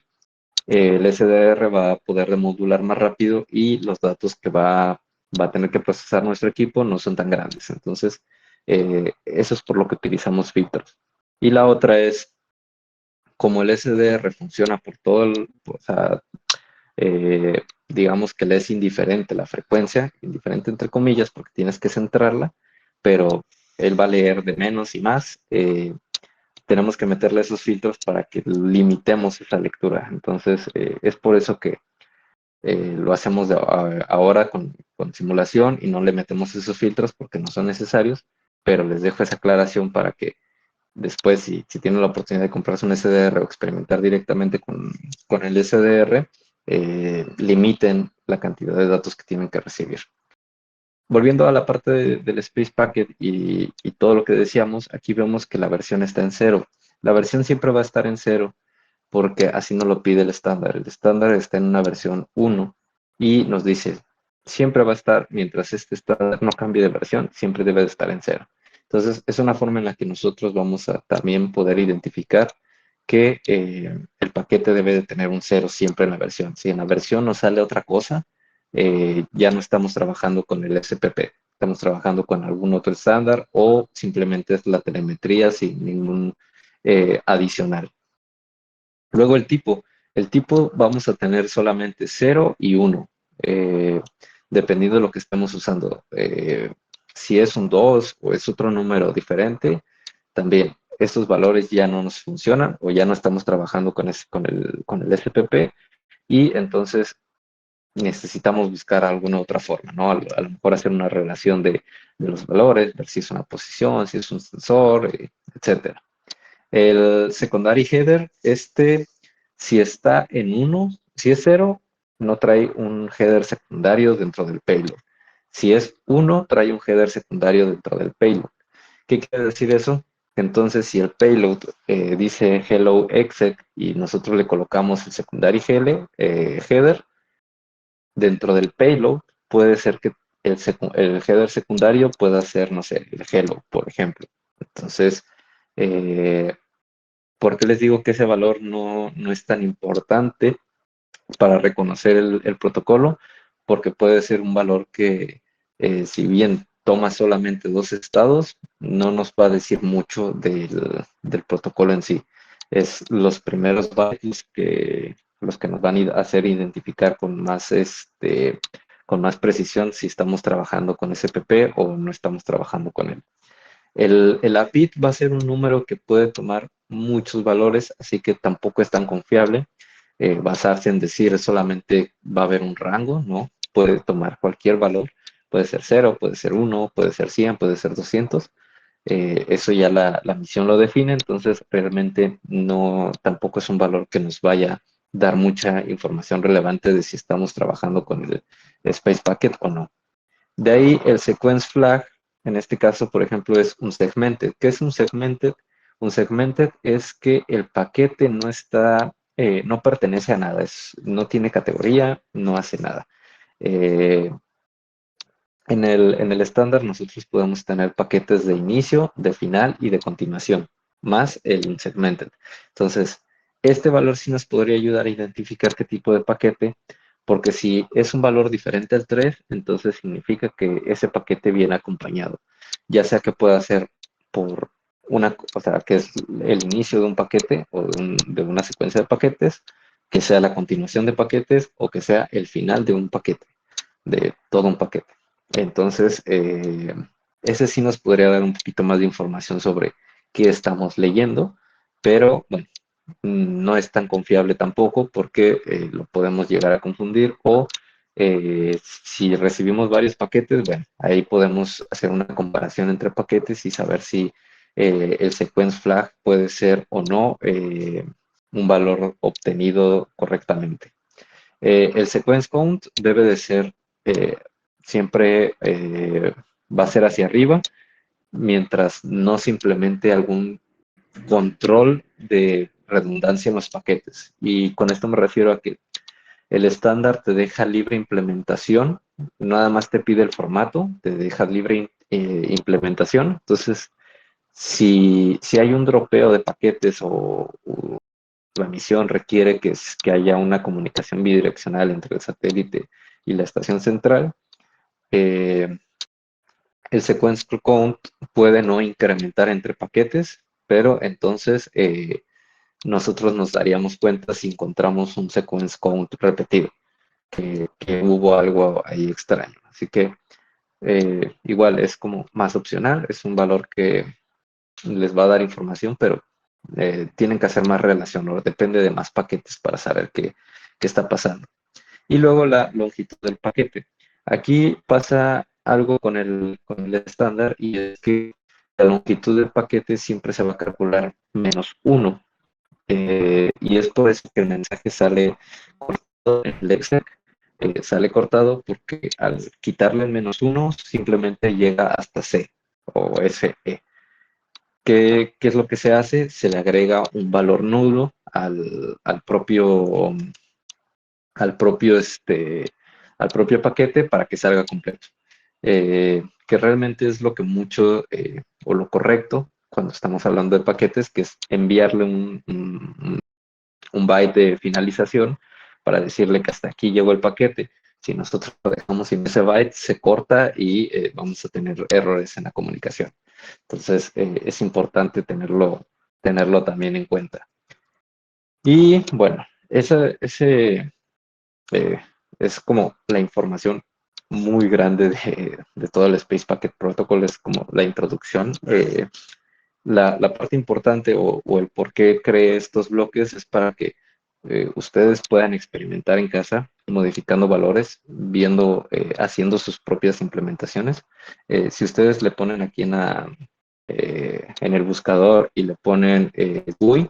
el SDR va a poder remodular más rápido y los datos que va a tener que procesar nuestro equipo no son tan grandes. Entonces, eso es por lo que utilizamos filtros. Y la otra es, como el SDR funciona por todo o sea, digamos que le es indiferente la frecuencia, indiferente entre comillas, porque tienes que centrarla, pero él va a leer de menos y más. Tenemos que meterle esos filtros para que limitemos esa lectura. Entonces, es por eso que lo hacemos ahora con simulación y no le metemos esos filtros porque no son necesarios, pero les dejo esa aclaración para que después, si tienen la oportunidad de comprarse un SDR o experimentar directamente con el SDR, limiten la cantidad de datos que tienen que recibir. Volviendo a la parte del Space Packet y todo lo que decíamos, aquí vemos que la versión está en cero. La versión siempre va a estar en cero porque así nos lo pide el estándar. El estándar está en una versión 1 y nos dice, siempre va a estar, mientras este estándar no cambie de versión, siempre debe de estar en cero. Entonces, es una forma en la que nosotros vamos a también poder identificar que el paquete debe de tener un cero siempre en la versión. Si en la versión nos sale otra cosa, ya no estamos trabajando con el SPP, estamos trabajando con algún otro estándar o simplemente es la telemetría sin ningún adicional. Luego el tipo vamos a tener solamente 0 y 1, dependiendo de lo que estemos usando. Si es un 2 o es otro número diferente, también estos valores ya no nos funcionan o ya no estamos trabajando con el SPP y entonces necesitamos buscar alguna otra forma, ¿no? A lo mejor hacer una relación de los valores, ver si es una posición, si es un sensor, etcétera. El secondary header, si está en 1, si es 0, no trae un header secundario dentro del payload. Si es 1, trae un header secundario dentro del payload. ¿Qué quiere decir eso? Entonces, si el payload dice hello exec y nosotros le colocamos el secondary header, dentro del payload puede ser que el header secundario pueda ser, no sé, el hello, por ejemplo. Entonces, eh, ¿por qué les digo que ese valor no es tan importante para reconocer el protocolo? Porque puede ser un valor que, si bien toma solamente dos estados, no nos va a decir mucho del protocolo en sí. Es los primeros bytes los que nos van a hacer identificar con más precisión si estamos trabajando con SPP o no estamos trabajando con él. El APIT va a ser un número que puede tomar muchos valores, así que tampoco es tan confiable basarse en decir solamente va a haber un rango, ¿no? Puede tomar cualquier valor, puede ser 0, puede ser 1, puede ser 100, puede ser 200. Eso ya la misión lo define, entonces realmente no, tampoco es un valor que nos vaya a dar mucha información relevante de si estamos trabajando con el Space Packet o no. De ahí el sequence flag, en este caso, por ejemplo, es un segmented. ¿Qué es un segmented? Un segmented es que el paquete no está, no pertenece a nada, no tiene categoría, no hace nada. Eh, en el estándar nosotros podemos tener paquetes de inicio, de final y de continuación, más el segmented. Entonces, este valor sí nos podría ayudar a identificar qué tipo de paquete, porque si es un valor diferente al 3, entonces significa que ese paquete viene acompañado, ya sea que pueda ser por o sea, que es el inicio de un paquete o de una secuencia de paquetes, que sea la continuación de paquetes o que sea el final de un paquete, de todo un paquete. Entonces, ese sí nos podría dar un poquito más de información sobre qué estamos leyendo, pero bueno, no es tan confiable tampoco porque lo podemos llegar a confundir o si recibimos varios paquetes, bueno, ahí podemos hacer una comparación entre paquetes y saber si el sequence flag puede ser o no un valor obtenido correctamente. El sequence count debe de ser eh, siempre va a ser hacia arriba, mientras no se implemente algún control de redundancia en los paquetes. Y con esto me refiero a que el estándar te deja libre implementación, nada más te pide el formato, te deja libre implementación. Entonces, si hay un dropeo de paquetes o la misión requiere que haya una comunicación bidireccional entre el satélite y la estación central, eh, el sequence count puede no incrementar entre paquetes, pero entonces nosotros nos daríamos cuenta si encontramos un sequence count repetido, que hubo algo ahí extraño. Así que igual es como más opcional, es un valor que les va a dar información, pero tienen que hacer más relación, o depende de más paquetes para saber qué está pasando. Y luego la longitud del paquete. Aquí pasa algo con el estándar y es que la longitud del paquete siempre se va a calcular -1. Y es por eso que el mensaje sale cortado en el exec, sale cortado porque al quitarle el -1 simplemente llega hasta C o SE. ¿Qué es lo que se hace? Se le agrega un valor nulo al propio, al propio paquete para que salga completo. Que realmente es lo que mucho, o lo correcto, cuando estamos hablando de paquetes, que es enviarle un byte de finalización para decirle que hasta aquí llegó el paquete. Si nosotros lo dejamos sin ese byte, se corta y vamos a tener errores en la comunicación. Entonces, es importante tenerlo también en cuenta. Y bueno, ese eh, es como la información muy grande de todo el Space Packet Protocol, es como la introducción. La parte importante o el por qué creé estos bloques es para que ustedes puedan experimentar en casa, modificando valores, viendo, haciendo sus propias implementaciones. Si ustedes le ponen aquí en el buscador y le ponen GUI,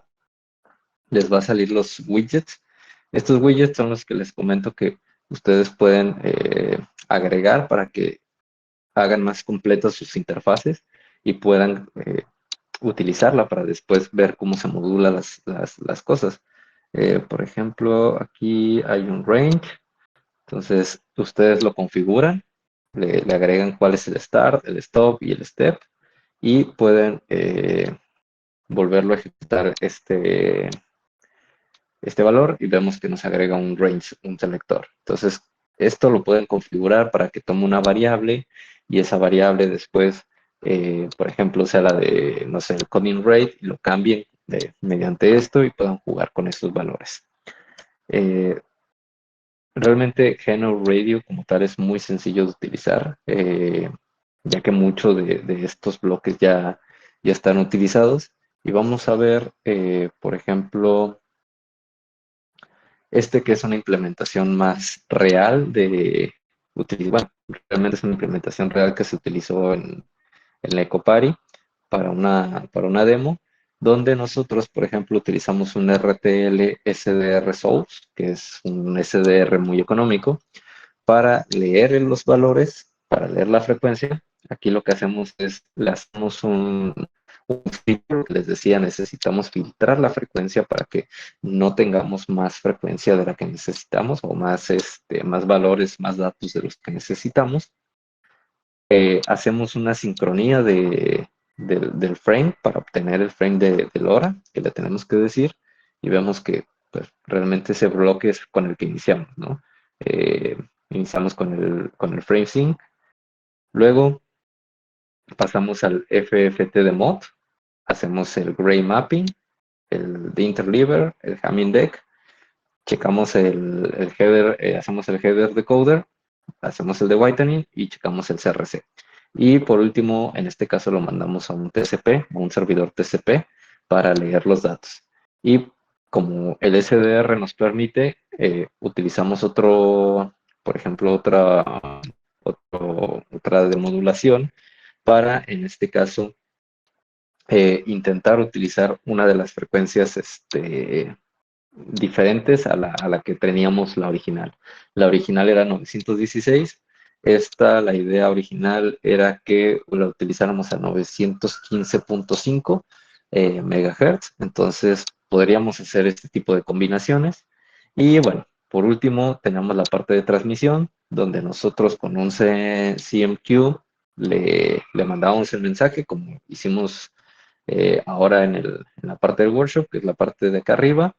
les va a salir los widgets. Estos widgets son los que les comento que ustedes pueden agregar para que hagan más completas sus interfaces y puedan utilizarla para después ver cómo se modulan las cosas. Por ejemplo, aquí hay un range, entonces ustedes lo configuran, le agregan cuál es el start, el stop y el step y pueden volverlo a ejecutar este valor y vemos que nos agrega un range, un selector. Entonces, esto lo pueden configurar para que tome una variable y esa variable después, por ejemplo, sea la de, no sé, el coding rate, y lo cambien mediante esto y puedan jugar con estos valores. Realmente Genoa Radio como tal es muy sencillo de utilizar, ya que muchos de estos bloques ya están utilizados. Y vamos a ver, por ejemplo, este que es una implementación más real bueno, realmente es una implementación real que se utilizó en la Ecopari para una demo, donde nosotros, por ejemplo, utilizamos un RTL SDR Source, que es un SDR muy económico, para leer los valores, para leer la frecuencia. Aquí lo que hacemos es, le hacemos un filtro, les decía, necesitamos filtrar la frecuencia para que no tengamos más frecuencia de la que necesitamos o más valores, más datos de los que necesitamos. Hacemos una sincronía del frame para obtener el frame de LoRa que le tenemos que decir y vemos que pues, realmente ese bloque es con el que iniciamos, ¿no? Eh, Iniciamos con el frame sync, luego pasamos al FFT de mod, hacemos el gray mapping, el de interleaver, el Hamming deck, checamos el header, hacemos el header decoder, hacemos el de whitening y checamos el CRC. Y por último, en este caso lo mandamos a un TCP, a un servidor TCP, para leer los datos. Y como el SDR nos permite, utilizamos por ejemplo, otra de modulación para, en este caso, intentar utilizar una de las frecuencias diferentes a la que teníamos la original. La original era 916. La idea original era que la utilizáramos a 915.5 megahertz. Entonces, podríamos hacer este tipo de combinaciones. Y bueno, por último, tenemos la parte de transmisión, donde nosotros con un CMQ le mandábamos el mensaje, como hicimos ahora en la parte del workshop, que es la parte de acá arriba.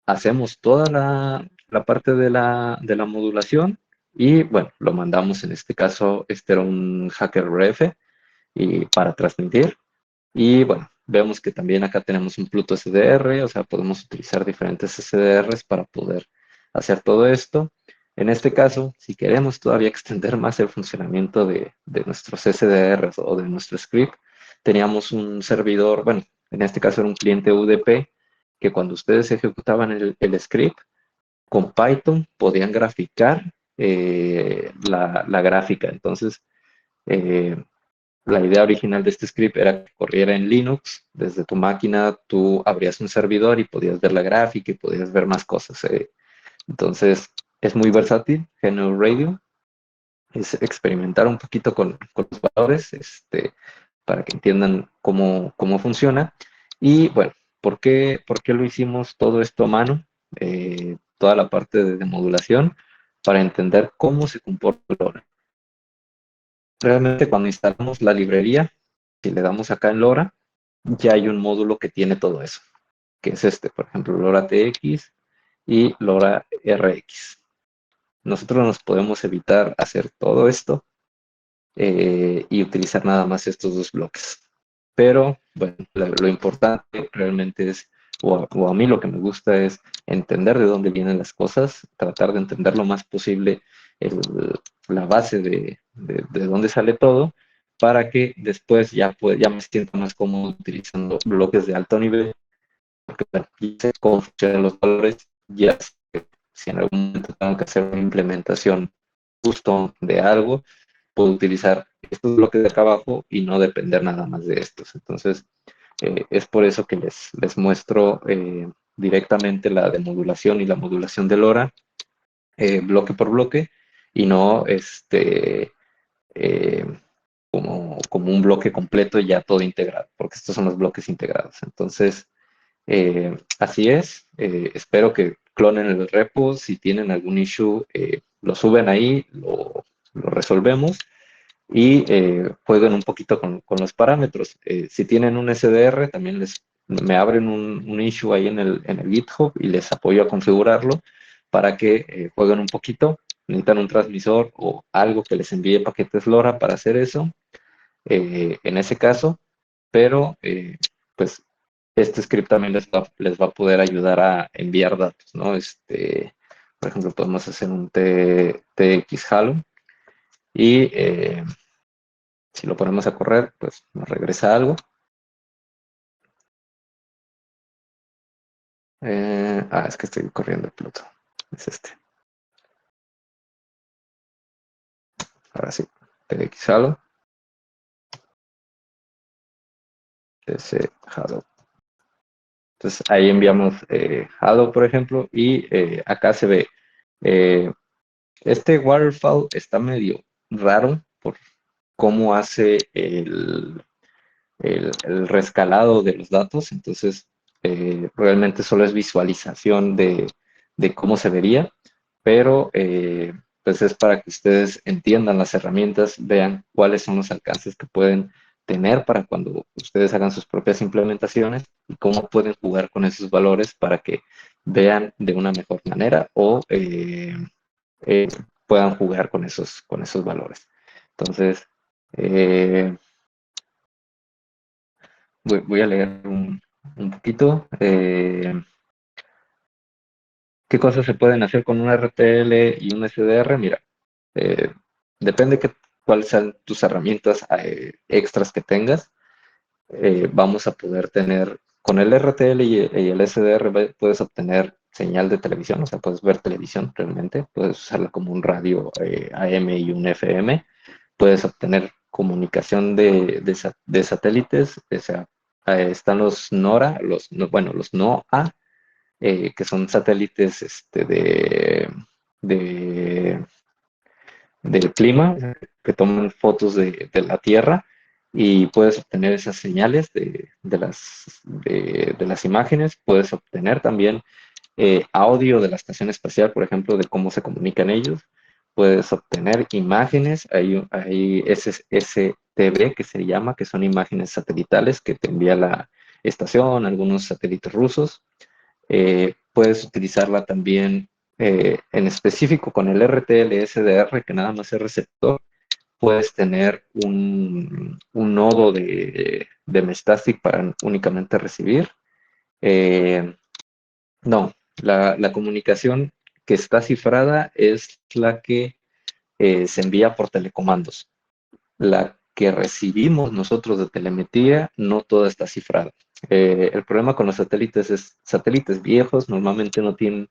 Hacemos toda la parte de la modulación y bueno, lo mandamos. En este caso, este era un Hacker RF y para transmitir. Y bueno, vemos que también acá tenemos un Pluto SDR, o sea, podemos utilizar diferentes SDRs para poder hacer todo esto. En este caso, si queremos todavía extender más el funcionamiento de nuestros SDRs o de nuestro script, teníamos un servidor, bueno, en este caso era un cliente UDP, que cuando ustedes ejecutaban el script, con Python podían graficar la gráfica. Entonces, eh, la idea original de este script era que corriera en Linux. Desde tu máquina tú abrías un servidor y podías ver la gráfica y podías ver más cosas. Entonces, es muy versátil, GNU Radio. Es experimentar un poquito con los valores para que entiendan cómo funciona. Y bueno, ¿por qué lo hicimos todo esto a mano? Toda la parte de modulación para entender cómo se comporta LoRa. Realmente cuando instalamos la librería, si le damos acá en LoRa, ya hay un módulo que tiene todo eso, que es por ejemplo, LoRa TX y LoRa RX. Nosotros nos podemos evitar hacer todo esto y utilizar nada más estos dos bloques. Pero bueno, lo importante realmente es, o a mí lo que me gusta es entender de dónde vienen las cosas, tratar de entender lo más posible el- la base de dónde sale todo, para que después ya me sienta más cómodo utilizando bloques de alto nivel, porque bueno, ya sé cómo funcionan los valores, ya sé si en algún momento tengo que hacer una implementación justo de algo, puedo utilizar estos bloques de trabajo y no depender nada más de estos. Entonces, es por eso que les muestro directamente la demodulación y la modulación de LoRa, bloque por bloque, y no eh, como un bloque completo ya todo integrado, porque estos son los bloques integrados. Entonces, así es. Espero que clonen el repo. Si tienen algún issue, lo suben ahí, lo resolvemos y jueguen un poquito con los parámetros. Si tienen un SDR, también me abren un issue ahí en el GitHub y les apoyo a configurarlo para que jueguen un poquito necesitan un transmisor o algo que les envíe paquetes LoRa para hacer eso, en ese caso, pero pues este script también les va a poder ayudar a enviar datos, ¿no? Por ejemplo, podemos hacer un TX Halo y si lo ponemos a correr, pues nos regresa algo. Es que estoy corriendo el Pluto. Es este. Ahora sí. TX Halo. Ese Halo. Entonces ahí enviamos Halo, por ejemplo, y acá se ve. eh, este waterfall está medio raro por cómo hace el rescalado de los datos, entonces realmente solo es visualización de cómo se vería, pero pues es para que ustedes entiendan las herramientas, vean cuáles son los alcances que pueden tener para cuando ustedes hagan sus propias implementaciones y cómo pueden jugar con esos valores para que vean de una mejor manera o eh, puedan jugar con esos valores. Entonces, eh, voy a leer un poquito. ¿Qué cosas se pueden hacer con un RTL y un SDR? Mira, eh, depende cuáles sean tus herramientas extras que tengas. Vamos a poder tener, con el RTL y el SDR puedes obtener señal de televisión, o sea, puedes ver televisión realmente, puedes usarla como un radio AM y un FM, puedes obtener comunicación de satélites, o sea, están los NORA, bueno, los NOAA, que son satélites de, del clima, que toman fotos de la Tierra y puedes obtener esas señales de las imágenes. Puedes obtener también audio de la estación espacial, por ejemplo, de cómo se comunican ellos. Puedes obtener imágenes, hay SSTV que se llama, que son imágenes satelitales que te envía la estación, algunos satélites rusos. Puedes utilizarla también en específico con el RTL-SDR, que nada más es receptor. Puedes tener un nodo de Mestastic para únicamente recibir. Eh, no, la comunicación que está cifrada es la que se envía por telecomandos. La que recibimos nosotros de telemetría, no toda está cifrada. El problema con los satélites es satélites viejos normalmente no tienen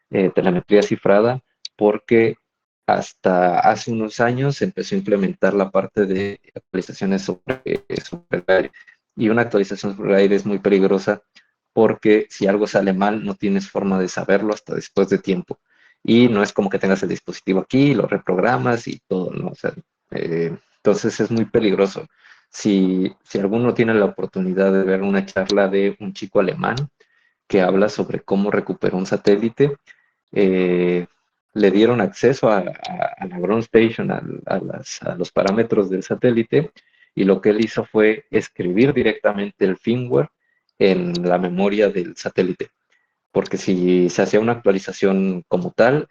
telemetría cifrada porque hasta hace unos años se empezó a implementar la parte de actualizaciones sobre el aire. Y una actualización sobre el aire es muy peligrosa porque si algo sale mal no tienes forma de saberlo hasta después de tiempo. Y no es como que tengas el dispositivo aquí, lo reprogramas y todo, ¿no? O sea, entonces es muy peligroso. Si alguno tiene la oportunidad de ver una charla de un chico alemán que habla sobre cómo recuperó un satélite, eh, le dieron acceso a la ground station, a los parámetros del satélite, y lo que él hizo fue escribir directamente el firmware en la memoria del satélite, porque si se hacía una actualización como tal,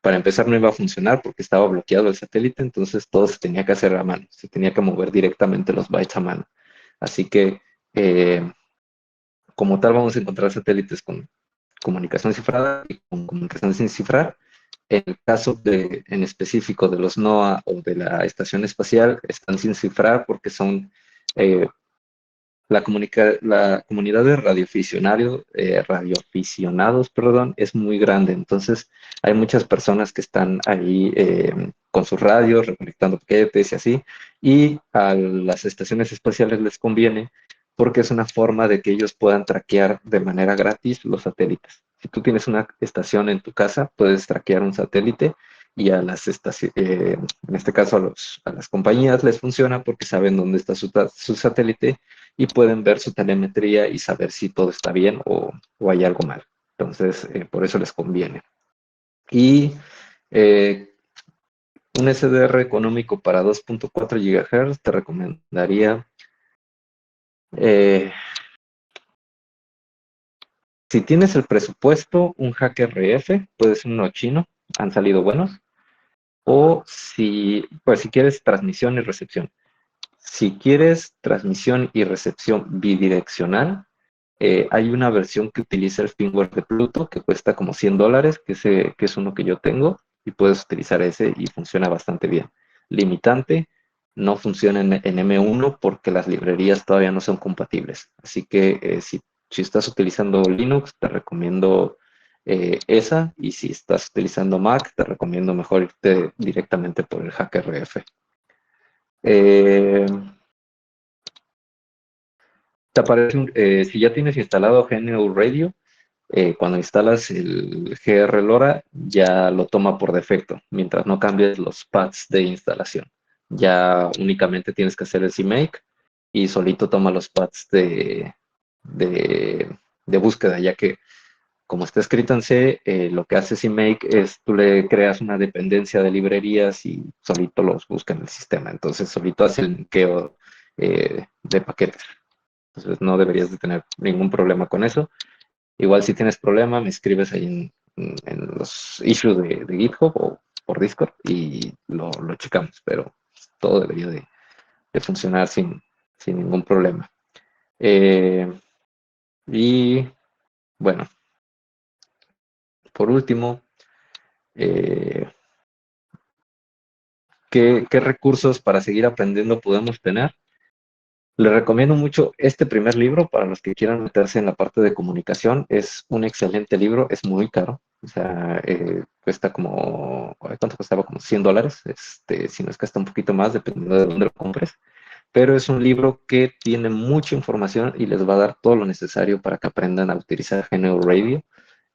para empezar no iba a funcionar porque estaba bloqueado el satélite, entonces todo se tenía que hacer a mano, se tenía que mover directamente los bytes a mano. Así que como tal vamos a encontrar satélites con comunicación cifrada y con comunicación sin cifrar. En el caso en específico de los NOAA o de la Estación Espacial, están sin cifrar porque son eh, la comunidad de radioaficionados, perdón, es muy grande. Entonces, hay muchas personas que están ahí con sus radios, recolectando paquetes y así. Y a las estaciones espaciales les conviene porque es una forma de que ellos puedan traquear de manera gratis los satélites. Si tú tienes una estación en tu casa, puedes traquear un satélite y a las estaciones, en este caso a las compañías les funciona porque saben dónde está su satélite y pueden ver su telemetría y saber si todo está bien o hay algo mal. Entonces, por eso les conviene. Y eh, un SDR económico para 2.4 GHz te recomendaría, eh, si tienes el presupuesto, un Hack RF, puede ser uno chino, han salido buenos. O si, pues si quieres transmisión y recepción. Si quieres transmisión y recepción bidireccional, hay una versión que utiliza el firmware de Pluto que cuesta como $100, que es uno que yo tengo, y puedes utilizar ese y funciona bastante bien. Limitante, no funciona en M1 porque las librerías todavía no son compatibles. Así que si estás utilizando Linux, te recomiendo esa, y si estás utilizando Mac, te recomiendo mejor irte directamente por el HackRF. Eh, Te aparece, si ya tienes instalado GNU Radio, cuando instalas el GR LoRa, ya lo toma por defecto, mientras no cambies los paths de instalación. Ya únicamente tienes que hacer el CMake y solito toma los paths de, de búsqueda, ya que como está escrito en C, lo que hace CMake es tú le creas una dependencia de librerías y solito los busca en el sistema. Entonces solito hace el linkeo de paquetes. Entonces no deberías de tener ningún problema con eso. Igual si tienes problema, me escribes ahí en los issues de GitHub o por Discord y lo checamos, pero todo debería de funcionar sin ningún problema. Eh, y bueno, por último, eh, ¿qué recursos para seguir aprendiendo podemos tener? Les recomiendo mucho este primer libro para los que quieran meterse en la parte de comunicación. Es un excelente libro, es muy caro. O sea, cuesta como, ¿cuánto costaba? Como $100. Si no es que hasta un poquito más, dependiendo de dónde lo compres. Pero es un libro que tiene mucha información y les va a dar todo lo necesario para que aprendan a utilizar GNU Radio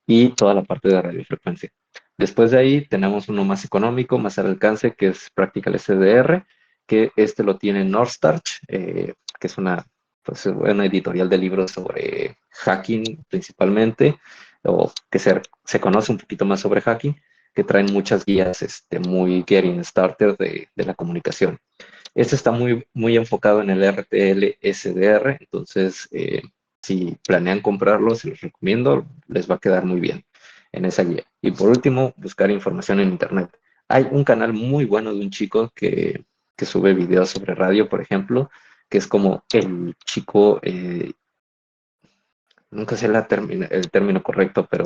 y toda la parte de radiofrecuencia. Después de ahí tenemos uno más económico, más al alcance, que es Practical SDR, que este lo tiene Northstarch, que es una editorial de libros sobre hacking principalmente, o que se conoce un poquito más sobre hacking, que traen muchas guías muy getting started de la comunicación. Este está muy enfocado en el RTL SDR, entonces si planean comprarlo, se los recomiendo, les va a quedar muy bien en esa guía. Y por último, buscar información en Internet. Hay un canal muy bueno de un chico que sube videos sobre radio, por ejemplo, que es como el chico, nunca sé el término correcto, pero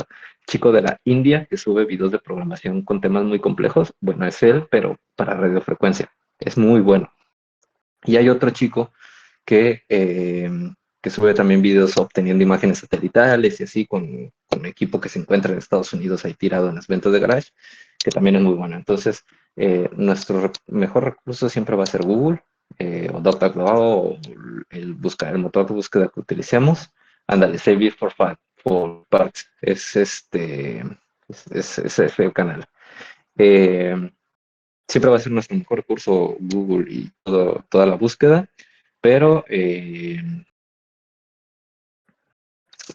chico de la India que sube videos de programación con temas muy complejos. Bueno, es él, pero para radiofrecuencia. Es muy bueno. Y hay otro chico que, eh, que sube también videos obteniendo imágenes satelitales y así con equipo que se encuentra en Estados Unidos ahí tirado en las ventas de garage, que también es muy bueno. Entonces, nuestro mejor recurso siempre va a ser Google, o DuckDuckGo, o el motor de búsqueda que utilicemos. Ándale, Save It for Parts, es ese canal. Eh, Siempre va a ser nuestro mejor recurso Google y toda la búsqueda, pero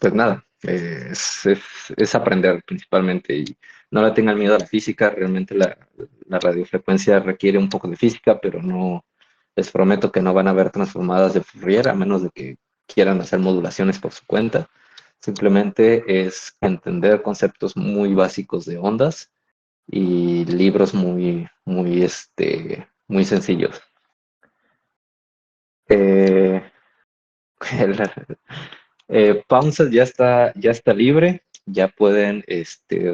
pues nada, es aprender principalmente y no le tengan miedo a la física. Realmente la radiofrecuencia requiere un poco de física, pero no les prometo que no van a ver transformadas de Fourier a menos de que quieran hacer modulaciones por su cuenta. Simplemente es entender conceptos muy básicos de ondas y libros muy sencillos. Eh, Pounces ya está libre, ya pueden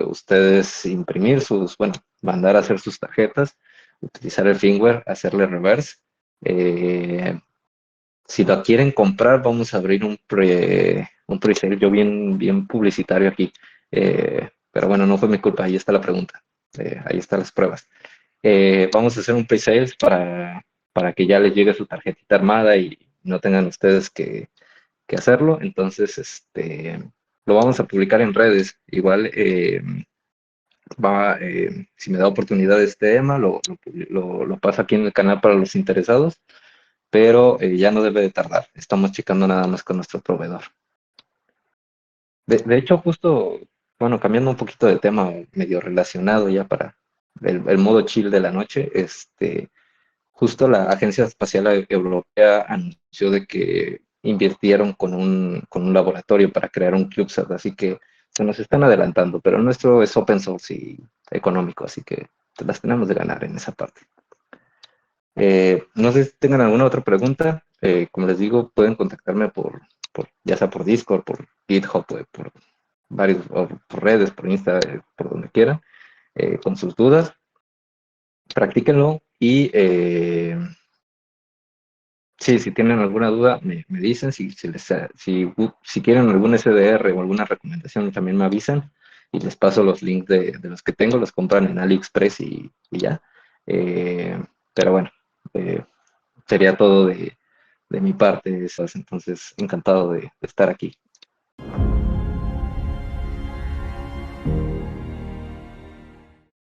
ustedes imprimir bueno, mandar a hacer sus tarjetas, utilizar el firmware, hacerle reverse. Eh, si lo quieren comprar, vamos a abrir un pre-sale, yo bien publicitario aquí. Pero bueno, no fue mi culpa, ahí está la pregunta, ahí están las pruebas. Vamos a hacer un pre-sales para que ya les llegue su tarjetita armada y no tengan ustedes que hacerlo. Entonces, lo vamos a publicar en redes. Igual, si me da oportunidad este tema, lo paso aquí en el canal para los interesados, pero ya no debe de tardar. Estamos checando nada más con nuestro proveedor. De hecho, justo, bueno, cambiando un poquito de tema, medio relacionado ya para el modo chill de la noche, justo la Agencia Espacial Europea anunció de que invirtieron con un laboratorio para crear un CubeSat, así que se nos están adelantando, pero el nuestro es open source económico, así que las tenemos de ganar en esa parte. No sé si tengan alguna otra pregunta. Como les digo, pueden contactarme ya sea por Discord, por GitHub, por varios, o por redes, por Insta, por donde quieran, con sus dudas. Practíquenlo y sí, si tienen alguna duda, me dicen. Si quieren algún SDR o alguna recomendación, también me avisan y les paso los links de los que tengo. Los compran en AliExpress y ya. Pero bueno, eh, sería todo de mi parte, ¿sabes? Entonces, encantado de estar aquí.